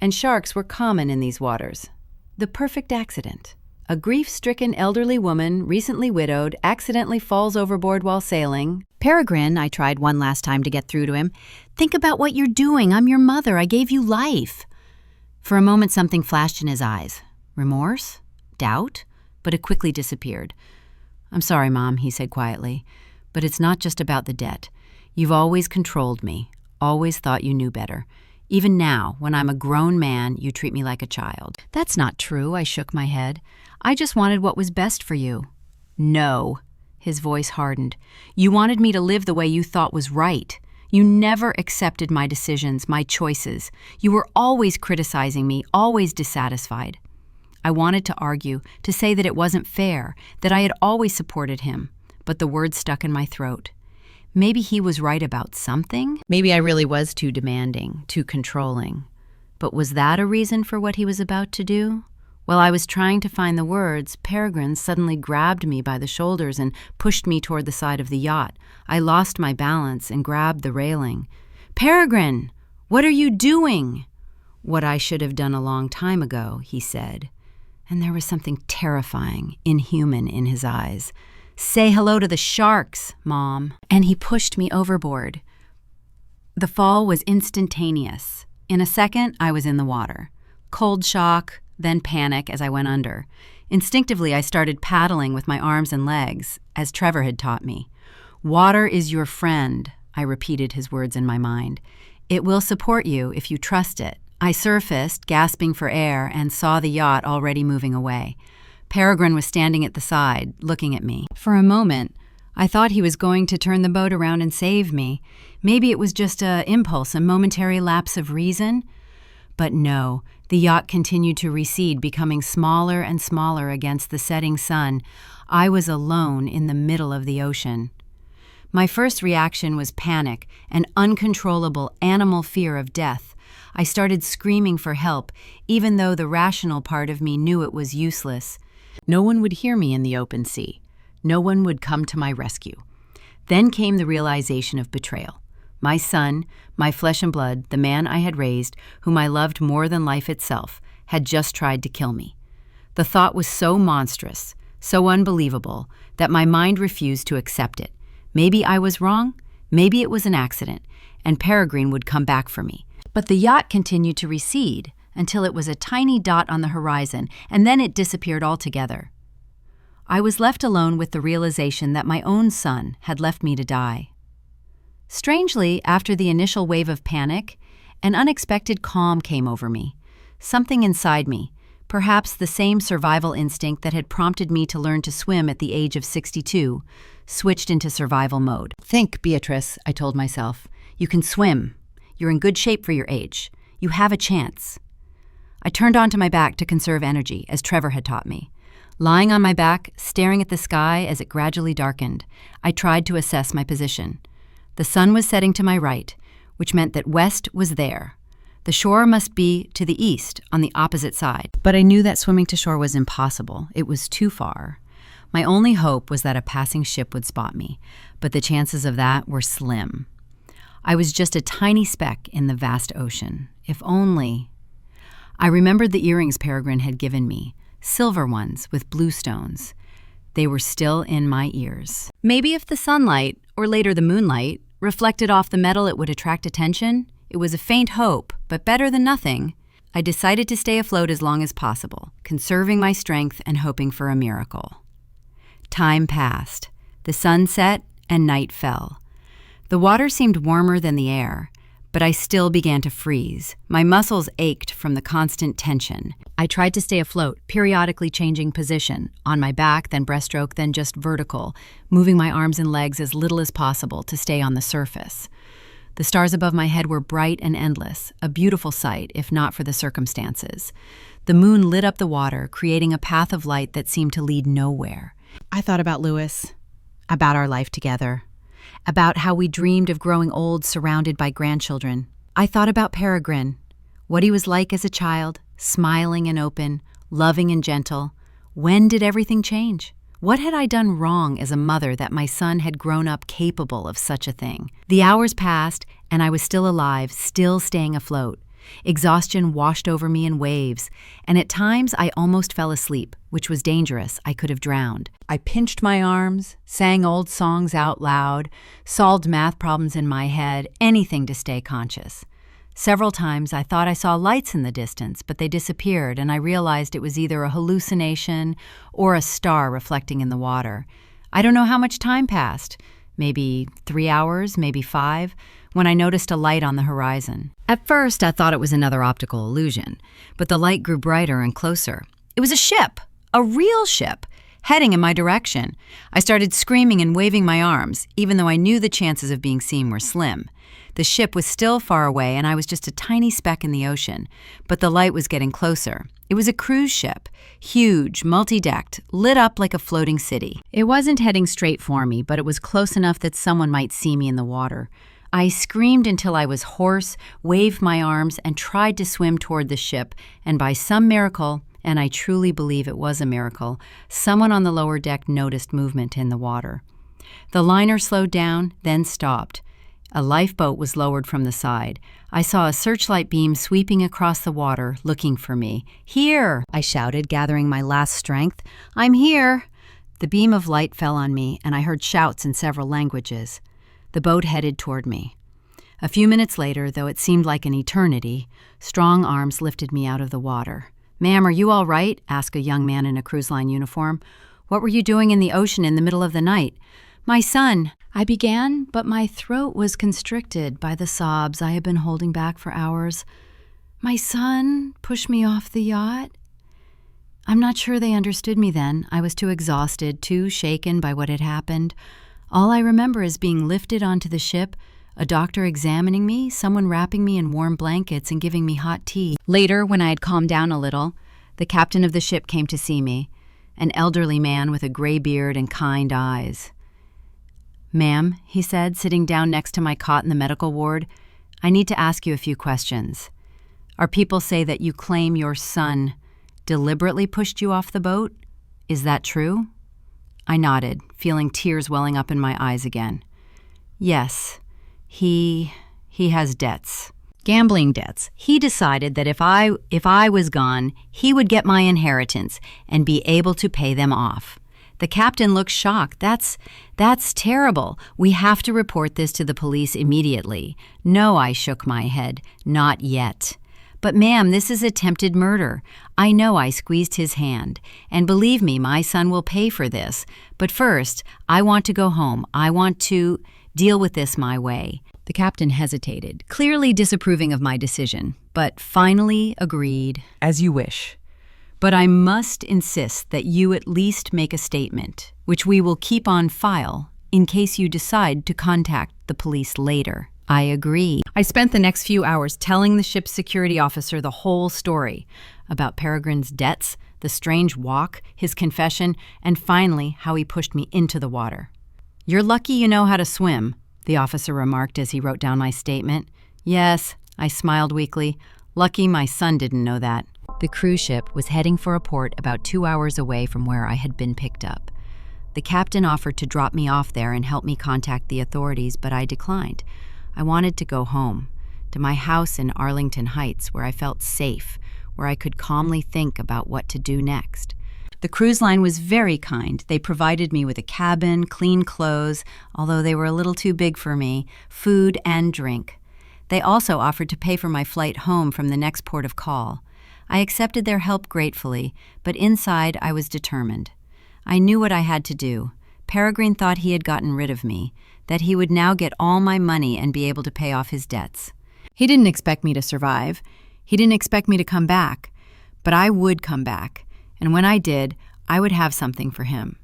and sharks were common in these waters. The perfect accident. A grief-stricken elderly woman, recently widowed, accidentally falls overboard while sailing. "Peregrine," I tried one last time to get through to him. "Think about what you're doing. I'm your mother. I gave you life." For a moment, something flashed in his eyes. Remorse? Doubt? But it quickly disappeared. "I'm sorry, Mom," he said quietly, "but it's not just about the debt. You've always controlled me, always thought you knew better. Even now, when I'm a grown man, you treat me like a child." "That's not true," I shook my head. "I just wanted what was best for you." "No." His voice hardened. "You wanted me to live the way you thought was right. You never accepted my decisions, my choices. You were always criticizing me, always dissatisfied. I wanted to argue, to say that it wasn't fair, that I had always supported him, but the words stuck in my throat. Maybe he was right about something. Maybe I really was too demanding, too controlling. But was that a reason for what he was about to do? While I was trying to find the words, Peregrine suddenly grabbed me by the shoulders and pushed me toward the side of the yacht. I lost my balance and grabbed the railing. "Peregrine, what are you doing?" "What I should have done a long time ago," he said. And there was something terrifying, inhuman in his eyes. "Say hello to the sharks, Mom." And he pushed me overboard. The fall was instantaneous. In a second, I was in the water. Cold shock, then panic as I went under. Instinctively, I started paddling with my arms and legs, as Trevor had taught me. "Water is your friend," I repeated his words in my mind. "It will support you if you trust it." I surfaced, gasping for air, and saw the yacht already moving away. Peregrine was standing at the side, looking at me. For a moment, I thought he was going to turn the boat around and save me. Maybe it was just an impulse, a momentary lapse of reason. But no, the yacht continued to recede, becoming smaller and smaller against the setting sun. I was alone in the middle of the ocean. My first reaction was panic, an uncontrollable animal fear of death. I started screaming for help, even though the rational part of me knew it was useless. No one would hear me in the open sea. No one would come to my rescue. Then came the realization of betrayal. My son, my flesh and blood, the man I had raised, whom I loved more than life itself, had just tried to kill me. The thought was so monstrous, so unbelievable, that my mind refused to accept it. Maybe I was wrong, maybe it was an accident, and Peregrine would come back for me. But the yacht continued to recede until it was a tiny dot on the horizon, and then it disappeared altogether. I was left alone with the realization that my own son had left me to die. Strangely, after the initial wave of panic, an unexpected calm came over me. Something inside me, perhaps the same survival instinct that had prompted me to learn to swim at the age of 62, switched into survival mode. "Think, Beatrice," I told myself. "You can swim. You're in good shape for your age. You have a chance." I turned onto my back to conserve energy, as Trevor had taught me. Lying on my back, staring at the sky as it gradually darkened, I tried to assess my position. The sun was setting to my right, which meant that west was there. The shore must be to the east, on the opposite side. But I knew that swimming to shore was impossible. It was too far. My only hope was that a passing ship would spot me, but the chances of that were slim. I was just a tiny speck in the vast ocean. If only... I remembered the earrings Peregrine had given me, silver ones with blue stones. They were still in my ears. Maybe if the sunlight, or later the moonlight, reflected off the metal it would attract attention. It was a faint hope, but better than nothing. I decided to stay afloat as long as possible, conserving my strength and hoping for a miracle. Time passed. The sun set and night fell. The water seemed warmer than the air, but I still began to freeze. My muscles ached from the constant tension. I tried to stay afloat, periodically changing position, on my back, then breaststroke, then just vertical, moving my arms and legs as little as possible to stay on the surface. The stars above my head were bright and endless, a beautiful sight, if not for the circumstances. The moon lit up the water, creating a path of light that seemed to lead nowhere. I thought about Lewis, about our life together, about how we dreamed of growing old surrounded by grandchildren. I thought about Peregrine, what he was like as a child, smiling and open, loving and gentle. When did everything change? What had I done wrong as a mother that my son had grown up capable of such a thing? The hours passed, and I was still alive, still staying afloat. Exhaustion washed over me in waves, and at times I almost fell asleep, which was dangerous. I could have drowned. I pinched my arms, sang old songs out loud, solved math problems in my head, anything to stay conscious. Several times I thought I saw lights in the distance, but they disappeared, and I realized it was either a hallucination or a star reflecting in the water. I don't know how much time passed, maybe 3 hours, maybe 5, when I noticed a light on the horizon. At first, I thought it was another optical illusion, but the light grew brighter and closer. It was a ship, a real ship, heading in my direction. I started screaming and waving my arms, even though I knew the chances of being seen were slim. The ship was still far away, and I was just a tiny speck in the ocean, but the light was getting closer. It was a cruise ship, huge, multi-decked, lit up like a floating city. It wasn't heading straight for me, but it was close enough that someone might see me in the water. I screamed until I was hoarse, waved my arms, and tried to swim toward the ship, and by some miracle, and I truly believe it was a miracle, someone on the lower deck noticed movement in the water. The liner slowed down, then stopped. A lifeboat was lowered from the side. I saw a searchlight beam sweeping across the water, looking for me. "Here!" I shouted, gathering my last strength. "I'm here!" The beam of light fell on me, and I heard shouts in several languages. The boat headed toward me. A few minutes later, though it seemed like an eternity, strong arms lifted me out of the water. "Ma'am, are you all right?" asked a young man in a cruise line uniform. "What were you doing in the ocean in the middle of the night?" "My son," I began, but my throat was constricted by the sobs I had been holding back for hours. "My son pushed me off the yacht." I'm not sure they understood me then. I was too exhausted, too shaken by what had happened. All I remember is being lifted onto the ship, a doctor examining me, someone wrapping me in warm blankets and giving me hot tea. Later, when I had calmed down a little, the captain of the ship came to see me, an elderly man with a gray beard and kind eyes. "Ma'am," he said, sitting down next to my cot in the medical ward, "I need to ask you a few questions. Our people say that you claim your son deliberately pushed you off the boat. Is that true?" I nodded, feeling tears welling up in my eyes again. "Yes. He has debts. Gambling debts. He decided that if I was gone, he would get my inheritance and be able to pay them off." The captain looked shocked. That's terrible. We have to report this to the police immediately." "No," I shook my head. "Not yet." "But ma'am, this is attempted murder." "I know," I squeezed his hand. "And believe me, my son will pay for this. But first, I want to go home. I want to deal with this my way." The captain hesitated, clearly disapproving of my decision, but finally agreed. "As you wish. "But I must insist that you at least make a statement, which we will keep on file in case you decide to contact the police later." I agree. I spent the next few hours telling the ship's security officer the whole story about Peregrine's debts, the strange walk, his confession, and finally how he pushed me into the water. "You're lucky you know how to swim," the officer remarked as he wrote down my statement. "Yes," I smiled weakly. "Lucky my son didn't know that." The cruise ship was heading for a port about 2 hours away from where I had been picked up. The captain offered to drop me off there and help me contact the authorities, but I declined. I wanted to go home, to my house in Arlington Heights, where I felt safe, where I could calmly think about what to do next. The cruise line was very kind. They provided me with a cabin, clean clothes, although they were a little too big for me, food and drink. They also offered to pay for my flight home from the next port of call. I accepted their help gratefully, but inside I was determined. I knew what I had to do. Peregrine thought he had gotten rid of me, that he would now get all my money and be able to pay off his debts. He didn't expect me to survive. He didn't expect me to come back. But I would come back, and when I did, I would have something for him.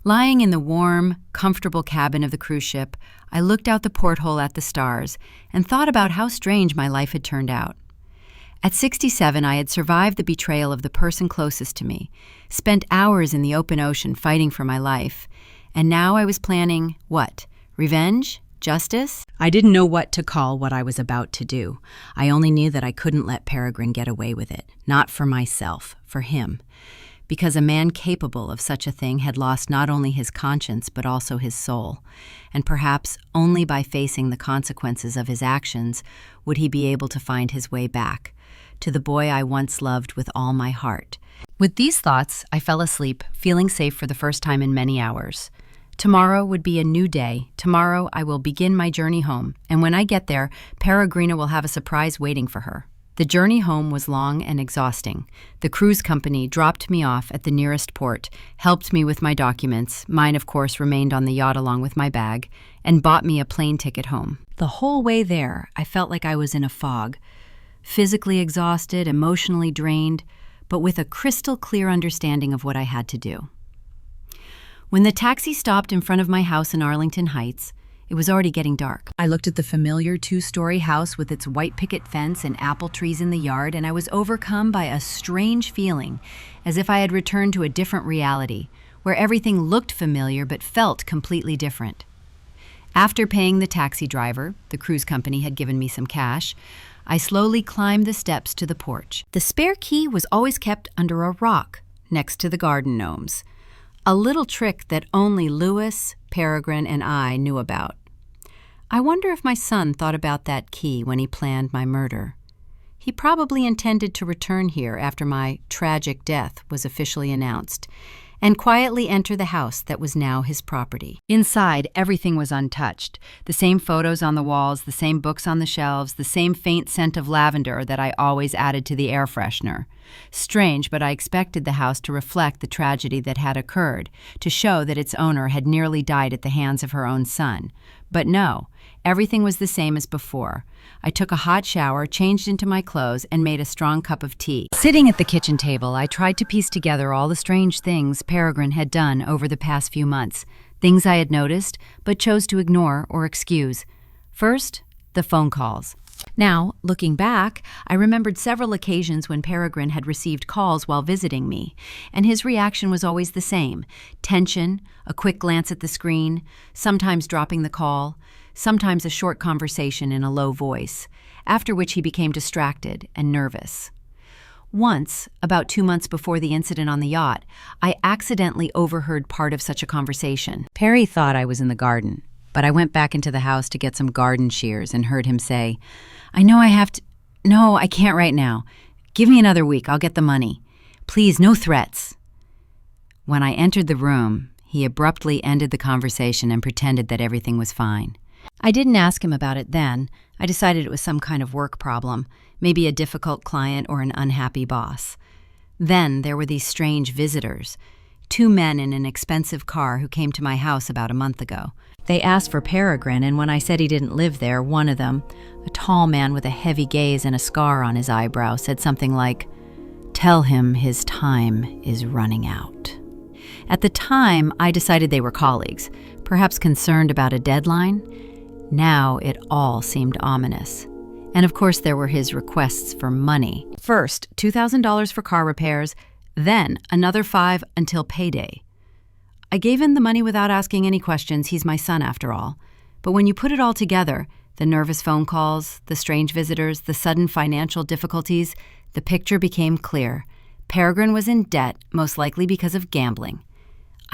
Lying in the warm, comfortable cabin of the cruise ship, I looked out the porthole at the stars and thought about how strange my life had turned out. At 67, I had survived the betrayal of the person closest to me, spent hours in the open ocean fighting for my life, and now I was planning, what? Revenge? Justice? I didn't know what to call what I was about to do. I only knew that I couldn't let Peregrine get away with it. Not for myself, for him. Because a man capable of such a thing had lost not only his conscience but also his soul, and perhaps only by facing the consequences of his actions would he be able to find his way back, to the boy I once loved with all my heart. With these thoughts, I fell asleep, feeling safe for the first time in many hours. Tomorrow would be a new day. Tomorrow I will begin my journey home, and when I get there, Peregrina will have a surprise waiting for her. The journey home was long and exhausting. The cruise company dropped me off at the nearest port, helped me with my documents, mine of course remained on the yacht along with my bag, and bought me a plane ticket home. The whole way there, I felt like I was in a fog. Physically exhausted, emotionally drained, but with a crystal clear understanding of what I had to do. When the taxi stopped in front of my house in Arlington Heights, it was already getting dark. I looked at the familiar two-story house with its white picket fence and apple trees in the yard, and I was overcome by a strange feeling, as if I had returned to a different reality, where everything looked familiar but felt completely different. After paying the taxi driver, the cruise company had given me some cash, I slowly climbed the steps to the porch. The spare key was always kept under a rock next to the garden gnomes, a little trick that only Louis, Peregrine, and I knew about. I wonder if my son thought about that key when he planned my murder. He probably intended to return here after my tragic death was officially announced, and quietly enter the house that was now his property. Inside, everything was untouched. The same photos on the walls, the same books on the shelves, the same faint scent of lavender that I always added to the air freshener. Strange, but I expected the house to reflect the tragedy that had occurred, to show that its owner had nearly died at the hands of her own son. But no, everything was the same as before. I took a hot shower, changed into my clothes, and made a strong cup of tea. Sitting at the kitchen table, I tried to piece together all the strange things Peregrine had done over the past few months, things I had noticed, but chose to ignore or excuse. First, the phone calls. Now, looking back, I remembered several occasions when Peregrine had received calls while visiting me, and his reaction was always the same: tension, a quick glance at the screen, sometimes dropping the call, sometimes a short conversation in a low voice, after which he became distracted and nervous. Once, about 2 months before the incident on the yacht, I accidentally overheard part of such a conversation. Perry thought I was in the garden, but I went back into the house to get some garden shears and heard him say, "I know I have to— No, I can't right now. Give me another week, I'll get the money. Please, no threats." When I entered the room, he abruptly ended the conversation and pretended that everything was fine. I didn't ask him about it then. I decided it was some kind of work problem, maybe a difficult client or an unhappy boss. Then there were these strange visitors, 2 men in an expensive car who came to my house about a month ago. They asked for Peregrine, and when I said he didn't live there, one of them, a tall man with a heavy gaze and a scar on his eyebrow, said something like, "Tell him his time is running out." At the time, I decided they were colleagues, perhaps concerned about a deadline. Now it all seemed ominous. And of course there were his requests for money. First, $2,000 for car repairs, then another $5 until payday. I gave him the money without asking any questions. He's my son after all. But when you put it all together, the nervous phone calls, the strange visitors, the sudden financial difficulties, the picture became clear. Peregrine was in debt, most likely because of gambling.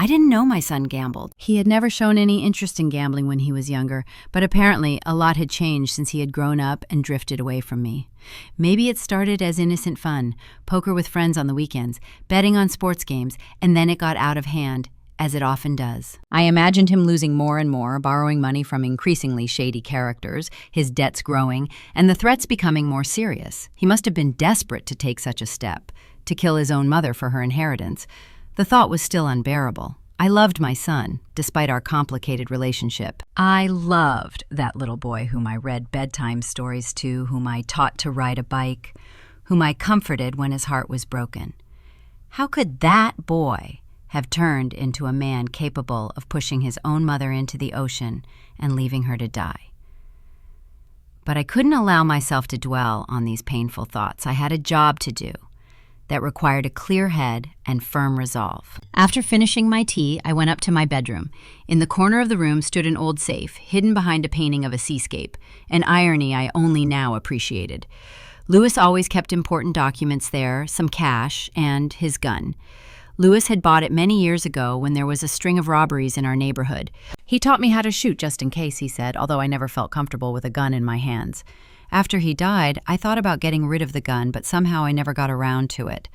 I didn't know my son gambled. He had never shown any interest in gambling when he was younger, but apparently a lot had changed since he had grown up and drifted away from me. Maybe it started as innocent fun, poker with friends on the weekends, betting on sports games, and then it got out of hand, as it often does. I imagined him losing more and more, borrowing money from increasingly shady characters, his debts growing, and the threats becoming more serious. He must have been desperate to take such a step, to kill his own mother for her inheritance. The thought was still unbearable. I loved my son, despite our complicated relationship. I loved that little boy whom I read bedtime stories to, whom I taught to ride a bike, whom I comforted when his heart was broken. How could that boy have turned into a man capable of pushing his own mother into the ocean and leaving her to die? But I couldn't allow myself to dwell on these painful thoughts. I had a job to do that required a clear head and firm resolve. After finishing my tea, I went up to my bedroom. In the corner of the room stood an old safe, hidden behind a painting of a seascape, an irony I only now appreciated. Louis always kept important documents there, some cash, and his gun. Louis had bought it many years ago when there was a string of robberies in our neighborhood. He taught me how to shoot just in case, he said, although I never felt comfortable with a gun in my hands. After he died, I thought about getting rid of the gun, but somehow I never got around to it.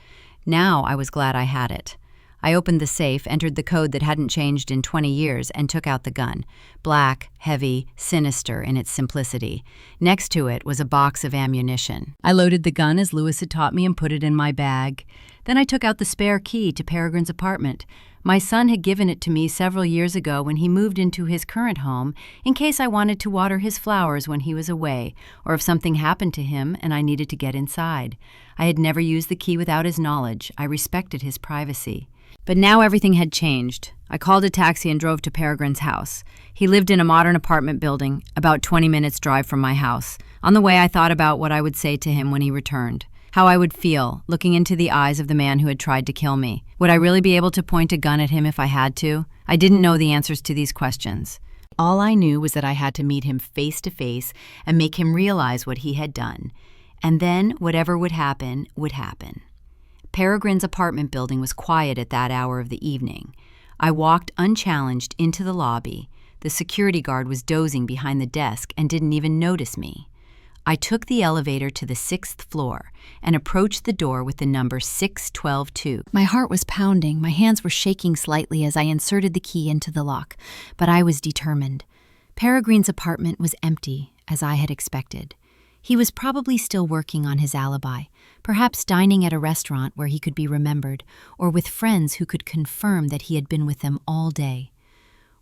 Now I was glad I had it. I opened the safe, entered the code that hadn't changed in 20 years, and took out the gun. Black, heavy, sinister in its simplicity. Next to it was a box of ammunition. I loaded the gun as Louis had taught me and put it in my bag. Then I took out the spare key to Peregrine's apartment. My son had given it to me several years ago when he moved into his current home in case I wanted to water his flowers when he was away, or if something happened to him and I needed to get inside. I had never used the key without his knowledge. I respected his privacy. But now everything had changed. I called a taxi and drove to Peregrine's house. He lived in a modern apartment building, about 20 minutes' drive from my house. On the way, I thought about what I would say to him when he returned. How I would feel, looking into the eyes of the man who had tried to kill me. Would I really be able to point a gun at him if I had to? I didn't know the answers to these questions. All I knew was that I had to meet him face to face and make him realize what he had done. And then, whatever would happen, would happen. Peregrine's apartment building was quiet at that hour of the evening. I walked unchallenged into the lobby. The security guard was dozing behind the desk and didn't even notice me. I took the elevator to the 6th floor and approached the door with the number 6122. My heart was pounding. My hands were shaking slightly as I inserted the key into the lock, but I was determined. Peregrine's apartment was empty, as I had expected. He was probably still working on his alibi, perhaps dining at a restaurant where he could be remembered, or with friends who could confirm that he had been with them all day.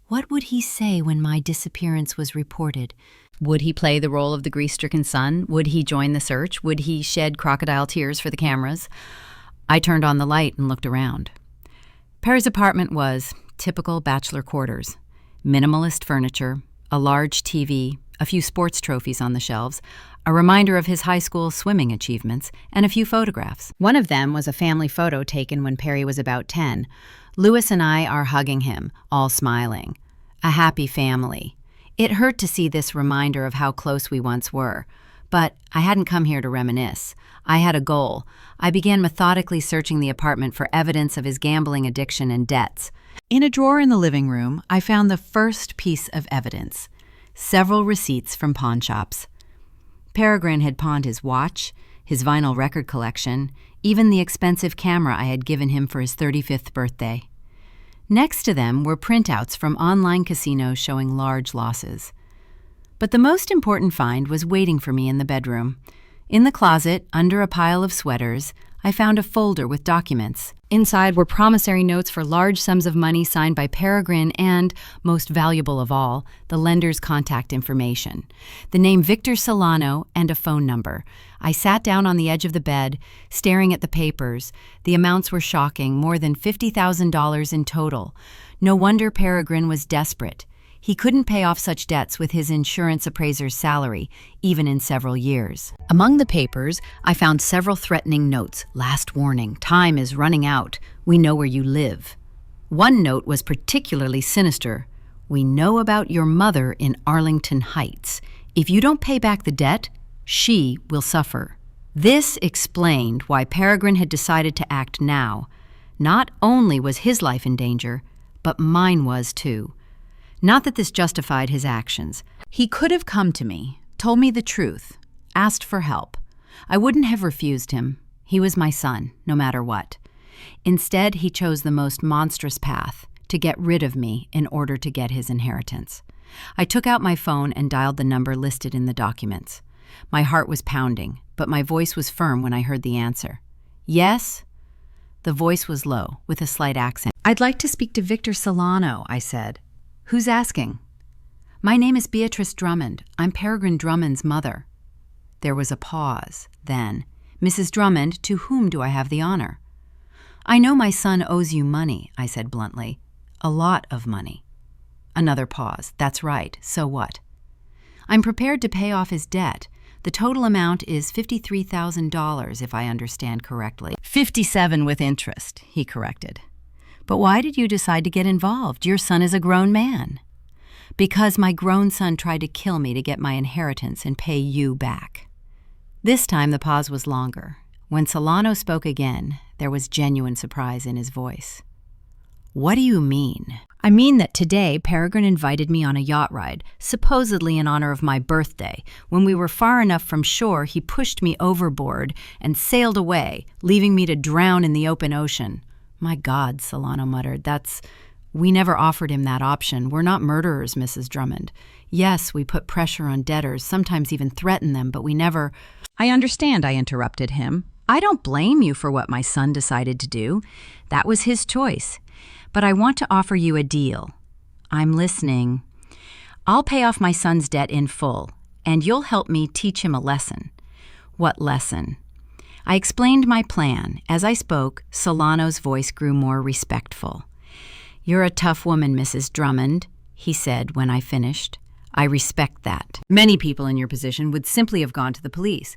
What would he say when my disappearance was reported? Would he play the role of the grief-stricken son? Would he join the search? Would he shed crocodile tears for the cameras? I turned on the light and looked around. Perry's apartment was typical bachelor quarters. Minimalist furniture, a large TV, a few sports trophies on the shelves, a reminder of his high school swimming achievements, and a few photographs. One of them was a family photo taken when Perry was about 10. Louis and I are hugging him, all smiling. A happy family. It hurt to see this reminder of how close we once were. But I hadn't come here to reminisce. I had a goal. I began methodically searching the apartment for evidence of his gambling addiction and debts. In a drawer in the living room, I found the first piece of evidence. Several receipts from pawn shops. Peregrine had pawned his watch, his vinyl record collection, even the expensive camera I had given him for his 35th birthday. Next to them were printouts from online casinos showing large losses. But the most important find was waiting for me in the bedroom. In the closet, under a pile of sweaters, I found a folder with documents. Inside were promissory notes for large sums of money signed by Peregrine and, most valuable of all, the lender's contact information. The name Victor Solano and a phone number. I sat down on the edge of the bed, staring at the papers. The amounts were shocking, more than $50,000 in total. No wonder Peregrine was desperate. He couldn't pay off such debts with his insurance appraiser's salary, even in several years. Among the papers, I found several threatening notes. Last warning, time is running out. We know where you live. One note was particularly sinister. We know about your mother in Arlington Heights. If you don't pay back the debt, she will suffer. This explained why Peregrine had decided to act now. Not only was his life in danger, but mine was too. Not that this justified his actions. He could have come to me, told me the truth, asked for help. I wouldn't have refused him. He was my son, no matter what. Instead, he chose the most monstrous path, to get rid of me in order to get his inheritance. I took out my phone and dialed the number listed in the documents. My heart was pounding, but my voice was firm when I heard the answer. Yes? The voice was low, with a slight accent. I'd like to speak to Victor Solano, I said. Who's asking? My name is Beatrice Drummond. I'm Peregrine Drummond's mother. There was a pause. Then, Mrs. Drummond, to whom do I have the honor? I know my son owes you money, I said bluntly. A lot of money. Another pause. That's right. So what? I'm prepared to pay off his debt. The total amount is $53,000, if I understand correctly. 57 with interest, he corrected. But why did you decide to get involved? Your son is a grown man. Because my grown son tried to kill me to get my inheritance and pay you back. This time the pause was longer. When Solano spoke again, there was genuine surprise in his voice. What do you mean? I mean that today Peregrine invited me on a yacht ride, supposedly in honor of my birthday. When we were far enough from shore, he pushed me overboard and sailed away, leaving me to drown in the open ocean. My God, Solano muttered, we never offered him that option. We're not murderers, Mrs. Drummond. Yes, we put pressure on debtors, sometimes even threaten them, but we never— I understand, I interrupted him. I don't blame you for what my son decided to do. That was his choice. but I want to offer you a deal. I'm listening. I'll pay off my son's debt in full, and you'll help me teach him a lesson. What lesson? I explained my plan. As I spoke, Solano's voice grew more respectful. "You're a tough woman, Mrs. Drummond," he said when I finished. "I respect that. Many people in your position would simply have gone to the police.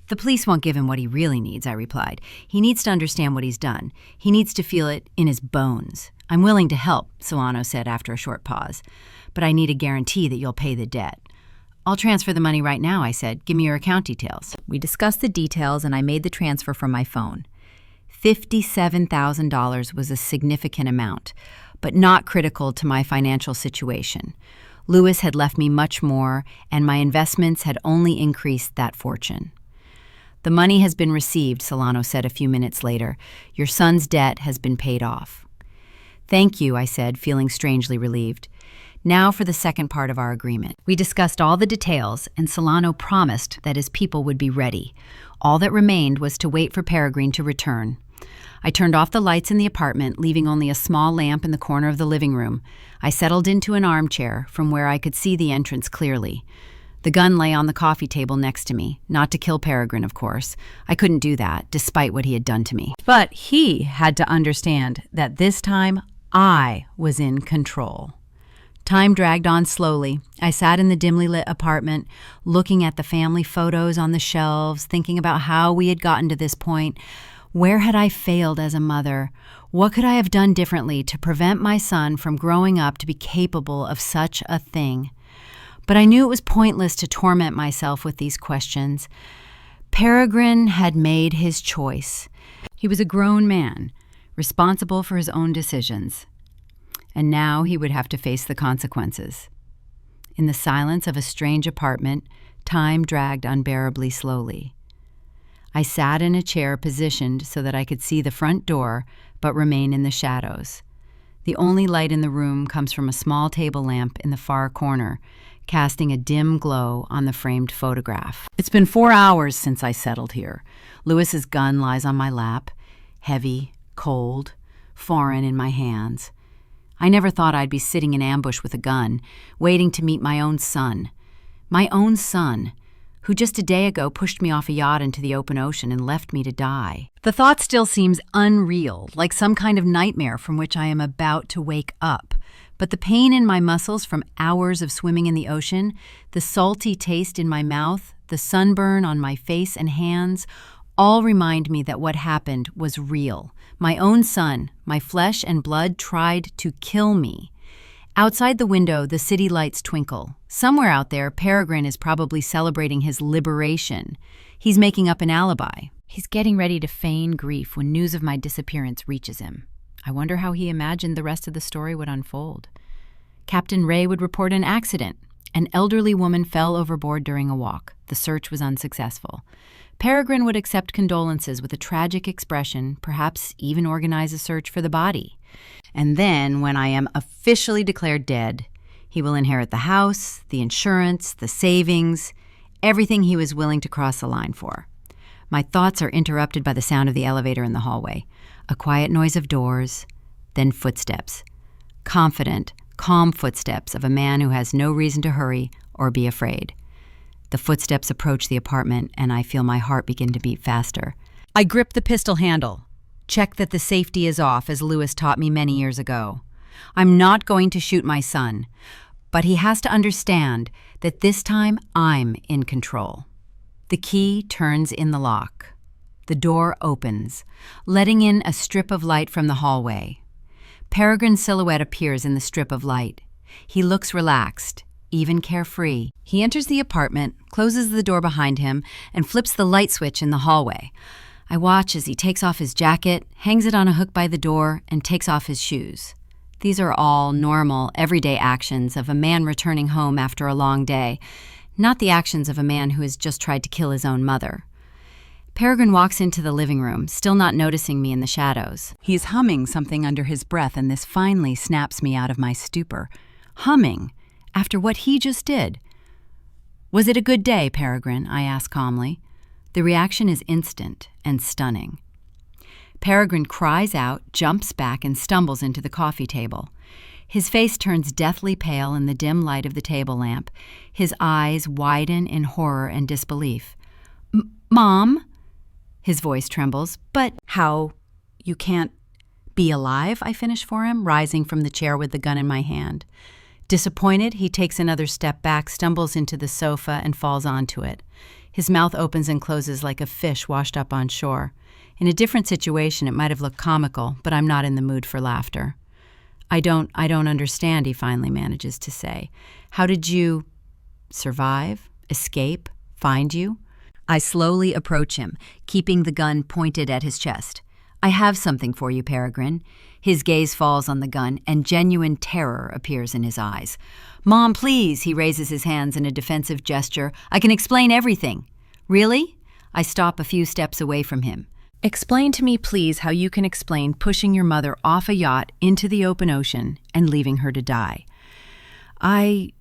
The police won't give him what he really needs," I replied. "He needs to understand what he's done. He needs to feel it in his bones." "I'm willing to help," Solano said after a short pause, "but I need a guarantee that you'll pay the debt." "I'll transfer the money right now," I said. "Give me your account details." We discussed the details, and I made the transfer from my phone. $57,000 was a significant amount, but not critical to my financial situation. Lewis had left me much more, and my investments had only increased that fortune. "The money has been received," Solano said a few minutes later. "Your son's debt has been paid off." "Thank you," I said, feeling strangely relieved. Now for the second part of our agreement. We discussed all the details, and Solano promised that his people would be ready. All that remained was to wait for Peregrine to return. I turned off the lights in the apartment, leaving only a small lamp in the corner of the living room. I settled into an armchair from where I could see the entrance clearly. The gun lay on the coffee table next to me, not to kill Peregrine, of course. I couldn't do that, despite what he had done to me. But he had to understand that this time I was in control. Time dragged on slowly. I sat in the dimly lit apartment, looking at the family photos on the shelves, thinking about how we had gotten to this point. Where had I failed as a mother? What could I have done differently to prevent my son from growing up to be capable of such a thing? But I knew it was pointless to torment myself with these questions. Peregrine had made his choice. He was a grown man, responsible for his own decisions. And now he would have to face the consequences. In the silence of a strange apartment, time dragged unbearably slowly. I sat in a chair positioned so that I could see the front door, but remain in the shadows. The only light in the room comes from a small table lamp in the far corner, casting a dim glow on the framed photograph. It's been 4 hours since I settled here. Lewis's gun lies on my lap, heavy, cold, foreign in my hands. I never thought I'd be sitting in ambush with a gun, waiting to meet my own son. My own son, who just a day ago pushed me off a yacht into the open ocean and left me to die. The thought still seems unreal, like some kind of nightmare from which I am about to wake up. But the pain in my muscles from hours of swimming in the ocean, the salty taste in my mouth, the sunburn on my face and hands, all remind me that what happened was real. My own son, my flesh and blood, tried to kill me. Outside the window, the city lights twinkle. Somewhere out there, Peregrine is probably celebrating his liberation. He's making up an alibi. He's getting ready to feign grief when news of my disappearance reaches him. I wonder how he imagined the rest of the story would unfold. Captain Ray would report an accident. An elderly woman fell overboard during a walk. The search was unsuccessful. Peregrine would accept condolences with a tragic expression, perhaps even organize a search for the body. And then, when I am officially declared dead, he will inherit the house, the insurance, the savings, everything he was willing to cross the line for. My thoughts are interrupted by the sound of the elevator in the hallway, a quiet noise of doors, then footsteps. Confident, calm footsteps of a man who has no reason to hurry or be afraid. The footsteps approach the apartment, and I feel my heart begin to beat faster. I grip the pistol handle. Check that the safety is off, as Lewis taught me many years ago. I'm not going to shoot my son, but he has to understand that this time I'm in control. The key turns in the lock. The door opens, letting in a strip of light from the hallway. Peregrine's silhouette appears in the strip of light. He looks relaxed, even carefree. He enters the apartment, closes the door behind him, and flips the light switch in the hallway. I watch as he takes off his jacket, hangs it on a hook by the door, and takes off his shoes. These are all normal, everyday actions of a man returning home after a long day, not the actions of a man who has just tried to kill his own mother. Peregrine walks into the living room, still not noticing me in the shadows. He's humming something under his breath, and this finally snaps me out of my stupor. Humming, after what he just did. "Was it a good day, Peregrine?" I ask calmly. The reaction is instant and stunning. Peregrine cries out, jumps back, and stumbles into the coffee table. His face turns deathly pale in the dim light of the table lamp. His eyes widen in horror and disbelief. "Mom?" His voice trembles. "But how? You can't be alive?" I finish for him, rising from the chair with the gun in my hand. Disappointed, he takes another step back, stumbles into the sofa, and falls onto it. His mouth opens and closes like a fish washed up on shore. In a different situation, it might have looked comical, but I'm not in the mood for laughter. I don't understand," he finally manages to say. "How did you survive, escape, find you?" I slowly approach him, keeping the gun pointed at his chest. "I have something for you, Peregrine." His gaze falls on the gun, and genuine terror appears in his eyes. "Mom, please," he raises his hands in a defensive gesture. "I can explain everything." "Really?" I stop a few steps away from him. "Explain to me, please, how you can explain pushing your mother off a yacht into the open ocean and leaving her to die." I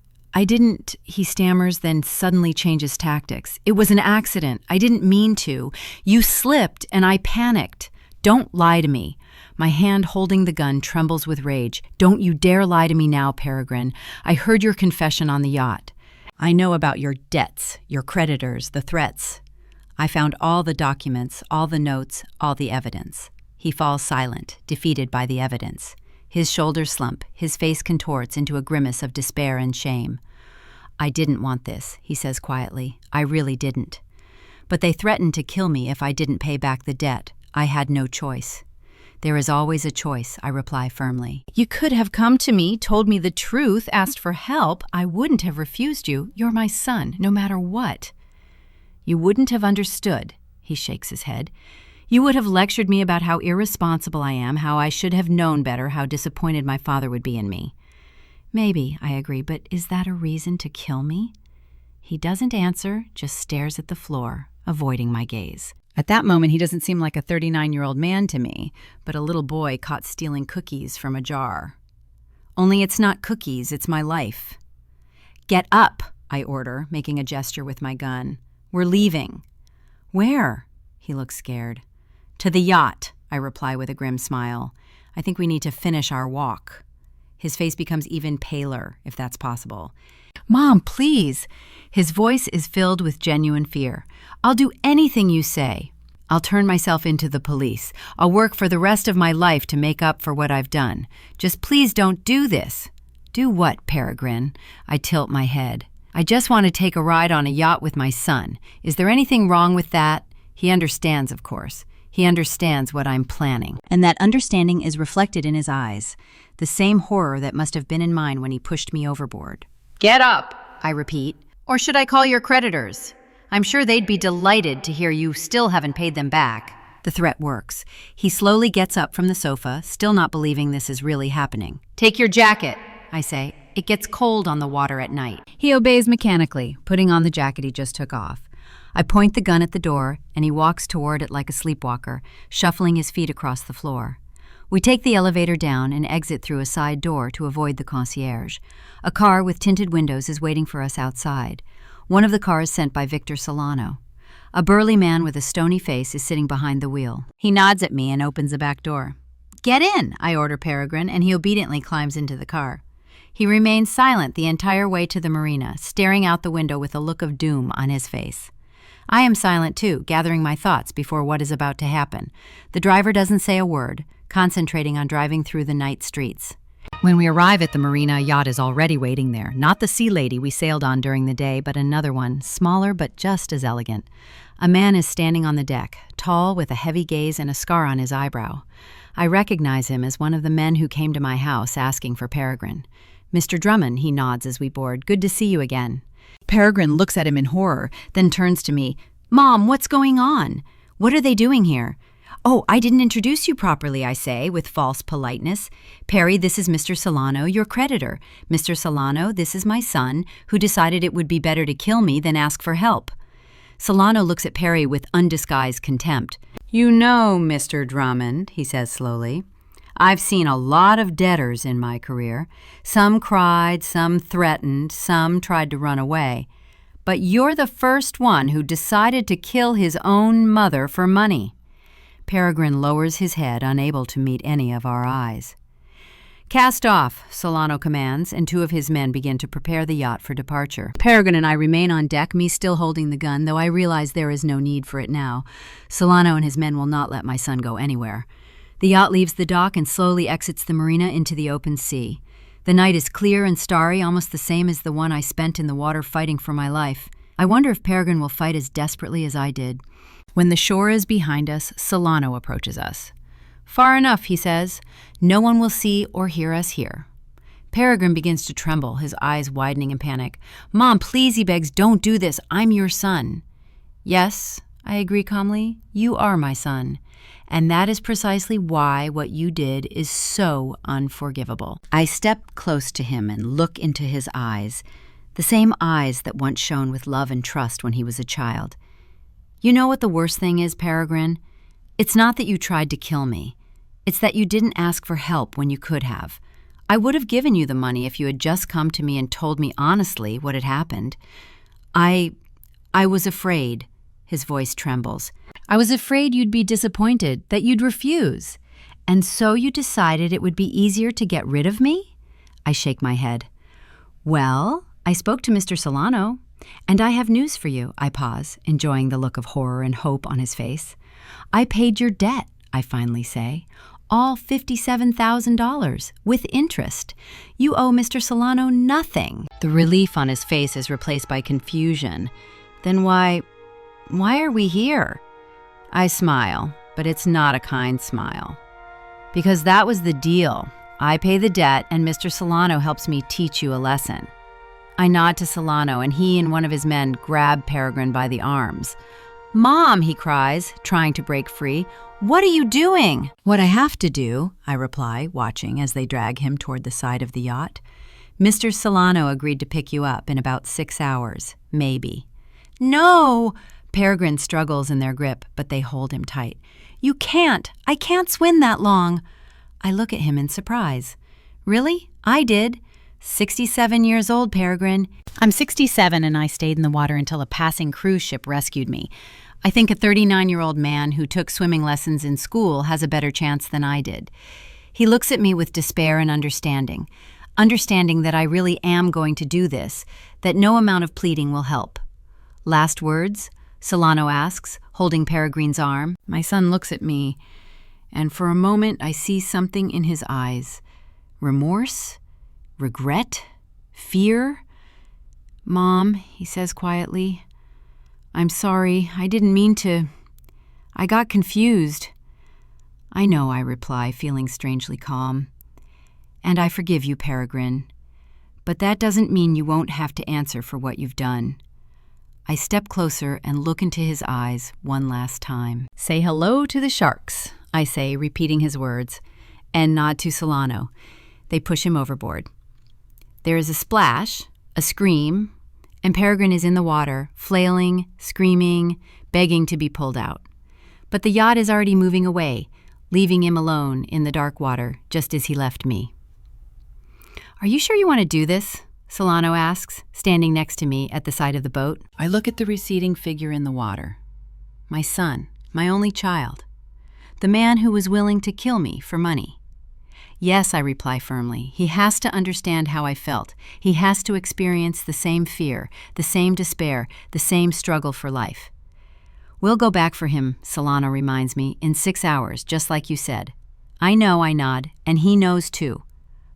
didn't," he stammers, then suddenly changes tactics. "It was an accident. I didn't mean to. You slipped, and I panicked. Don't lie to me." My hand holding the gun trembles with rage. "Don't you dare lie to me now, Peregrine. I heard your confession on the yacht. I know about your debts, your creditors, the threats. I found all the documents, all the notes, all the evidence." He falls silent, defeated by the evidence. His shoulders slump, his face contorts into a grimace of despair and shame. "I didn't want this," he says quietly. "I really didn't. But they threatened to kill me if I didn't pay back the debt. I had no choice." "There is always a choice," I reply firmly. "You could have come to me, told me the truth, asked for help. I wouldn't have refused you. You're my son, no matter what." "You wouldn't have understood," he shakes his head. "You would have lectured me about how irresponsible I am, how I should have known better, how disappointed my father would be in me." "Maybe," I agree, "but is that a reason to kill me?" He doesn't answer, just stares at the floor, avoiding my gaze. At that moment, he doesn't seem like a 39-year-old man to me, but a little boy caught stealing cookies from a jar. Only it's not cookies, it's my life. "Get up," I order, making a gesture with my gun. "We're leaving." "Where?" He looks scared. "To the yacht," I reply with a grim smile. "I think we need to finish our walk." His face becomes even paler, if that's possible. "Mom, please." His voice is filled with genuine fear. "I'll do anything you say. I'll turn myself into the police. I'll work for the rest of my life to make up for what I've done. Just please don't do this." "Do what, Peregrine?" I tilt my head. "I just want to take a ride on a yacht with my son. Is there anything wrong with that?" He understands, of course. He understands what I'm planning. And that understanding is reflected in his eyes, the same horror that must have been in mine when he pushed me overboard. "Get up," I repeat. "Or should I call your creditors? I'm sure they'd be delighted to hear you still haven't paid them back." The threat works. He slowly gets up from the sofa, still not believing this is really happening. "Take your jacket," I say. "It gets cold on the water at night." He obeys mechanically, putting on the jacket he just took off. I point the gun at the door, and he walks toward it like a sleepwalker, shuffling his feet across the floor. We take the elevator down and exit through a side door to avoid the concierge. A car with tinted windows is waiting for us outside. One of the cars sent by Victor Solano. A burly man with a stony face is sitting behind the wheel. He nods at me and opens the back door. "Get in," I order Peregrine, and he obediently climbs into the car. He remains silent the entire way to the marina, staring out the window with a look of doom on his face. I am silent too, gathering my thoughts before what is about to happen. The driver doesn't say a word, concentrating on driving through the night streets. When we arrive at the marina, a yacht is already waiting there. Not the Sea Lady we sailed on during the day, but another one, smaller but just as elegant. A man is standing on the deck, tall with a heavy gaze and a scar on his eyebrow. I recognize him as one of the men who came to my house asking for Peregrine. "Mr. Drummond," he nods as we board. "Good to see you again." Peregrine looks at him in horror, then turns to me. "Mom, what's going on? What are they doing here?" "Oh, I didn't introduce you properly," I say, with false politeness. "Perry, this is Mr. Solano, your creditor. Mr. Solano, this is my son, who decided it would be better to kill me than ask for help." Solano looks at Perry with undisguised contempt. "You know, Mr. Drummond," he says slowly, "I've seen a lot of debtors in my career. Some cried, some threatened, some tried to run away. But you're the first one who decided to kill his own mother for money." Peregrine lowers his head, unable to meet any of our eyes. "Cast off," Solano commands, and 2 of his men begin to prepare the yacht for departure. Peregrine and I remain on deck, me still holding the gun, though I realize there is no need for it now. Solano and his men will not let my son go anywhere. The yacht leaves the dock and slowly exits the marina into the open sea. The night is clear and starry, almost the same as the one I spent in the water fighting for my life. I wonder if Peregrine will fight as desperately as I did. When the shore is behind us, Solano approaches us. "Far enough," he says. "No one will see or hear us here." Peregrine begins to tremble, his eyes widening in panic. "Mom, please," he begs, "don't do this. I'm your son." "Yes," I agree calmly, "you are my son. And that is precisely why what you did is so unforgivable." I step close to him and look into his eyes, the same eyes that once shone with love and trust when he was a child. "You know what the worst thing is, Peregrine? It's not that you tried to kill me. It's that you didn't ask for help when you could have. I would have given you the money if you had just come to me and told me honestly what had happened. I was afraid." His voice trembles. "I was afraid you'd be disappointed, that you'd refuse. And so you decided it would be easier to get rid of me?" I shake my head. "Well, I spoke to Mr. Solano, and I have news for you." I pause, enjoying the look of horror and hope on his face. "I paid your debt," I finally say. "All $57,000, with interest. You owe Mr. Solano nothing." The relief on his face is replaced by confusion. "Then why are we here?" I smile, but it's not a kind smile. "Because that was the deal. I pay the debt, and Mr. Solano helps me teach you a lesson." I nod to Solano, and he and one of his men grab Peregrine by the arms. "Mom," he cries, trying to break free. "What are you doing?" "What I have to do," I reply, watching as they drag him toward the side of the yacht. "Mr. Solano agreed to pick you up in about 6 hours, maybe." "No!" Peregrine struggles in their grip, but they hold him tight. "You can't! I can't swim that long!" I look at him in surprise. "Really? I did. 67 years old, Peregrine." "I'm 67 and I stayed in the water until a passing cruise ship rescued me. I think a 39-year-old man who took swimming lessons in school has a better chance than I did." He looks at me with despair and understanding that I really am going to do this, that no amount of pleading will help. "Last words?" Solano asks, holding Peregrine's arm. My son looks at me, and for a moment I see something in his eyes. Remorse? Regret? Fear? "Mom," he says quietly, "I'm sorry. I didn't mean to. I got confused." "I know," I reply, feeling strangely calm. "And I forgive you, Peregrine. But that doesn't mean you won't have to answer for what you've done." I step closer and look into his eyes one last time. "Say hello to the sharks," I say, repeating his words, and nod to Solano. They push him overboard. There is a splash, a scream, and Peregrine is in the water, flailing, screaming, begging to be pulled out. But the yacht is already moving away, leaving him alone in the dark water, just as he left me. "Are you sure you want to do this?" Solano asks, standing next to me at the side of the boat. I look at the receding figure in the water. My son, my only child. The man who was willing to kill me for money. "Yes," I reply firmly. "He has to understand how I felt. He has to experience the same fear, the same despair, the same struggle for life." "We'll go back for him," Solano reminds me, "in 6 hours, just like you said." "I know," I nod, "and he knows too.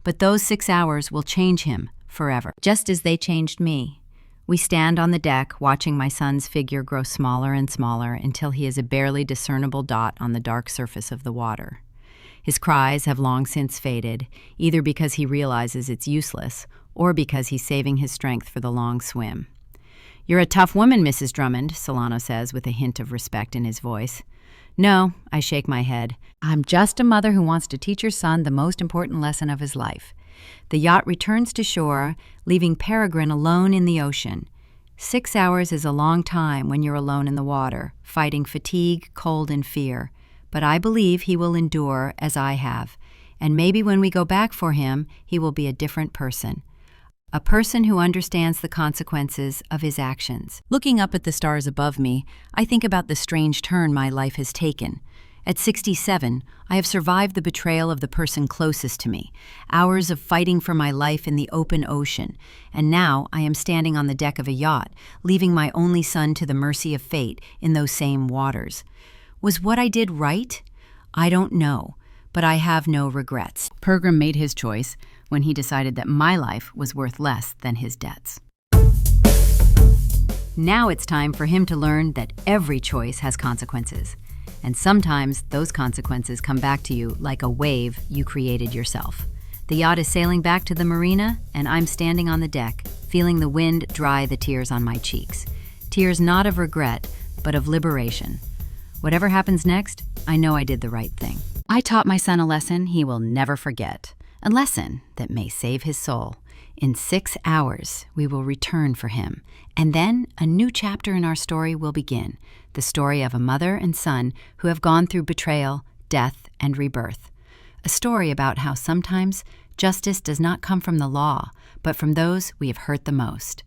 But those 6 hours will change him forever, just as they changed me." We stand on the deck, watching my son's figure grow smaller and smaller until he is a barely discernible dot on the dark surface of the water. His cries have long since faded, either because he realizes it's useless or because he's saving his strength for the long swim. "You're a tough woman, Mrs. Drummond," Solano says with a hint of respect in his voice. "No," I shake my head. "I'm just a mother who wants to teach her son the most important lesson of his life." The yacht returns to shore, leaving Peregrine alone in the ocean. 6 hours is a long time when you're alone in the water, fighting fatigue, cold, and fear. But I believe he will endure as I have, and maybe when we go back for him, he will be a different person. A person who understands the consequences of his actions. Looking up at the stars above me, I think about the strange turn my life has taken, At 67, I have survived the betrayal of the person closest to me, hours of fighting for my life in the open ocean, and now I am standing on the deck of a yacht, leaving my only son to the mercy of fate in those same waters. Was what I did right? I don't know, but I have no regrets. Pergram made his choice when he decided that my life was worth less than his debts. Now it's time for him to learn that every choice has consequences. And sometimes those consequences come back to you like a wave you created yourself. The yacht is sailing back to the marina, and I'm standing on the deck, feeling the wind dry the tears on my cheeks. Tears not of regret, but of liberation. Whatever happens next, I know I did the right thing. I taught my son a lesson he will never forget, a lesson that may save his soul. In 6 hours, we will return for him, and then a new chapter in our story will begin, the story of a mother and son who have gone through betrayal, death, and rebirth. A story about how sometimes justice does not come from the law, but from those we have hurt the most.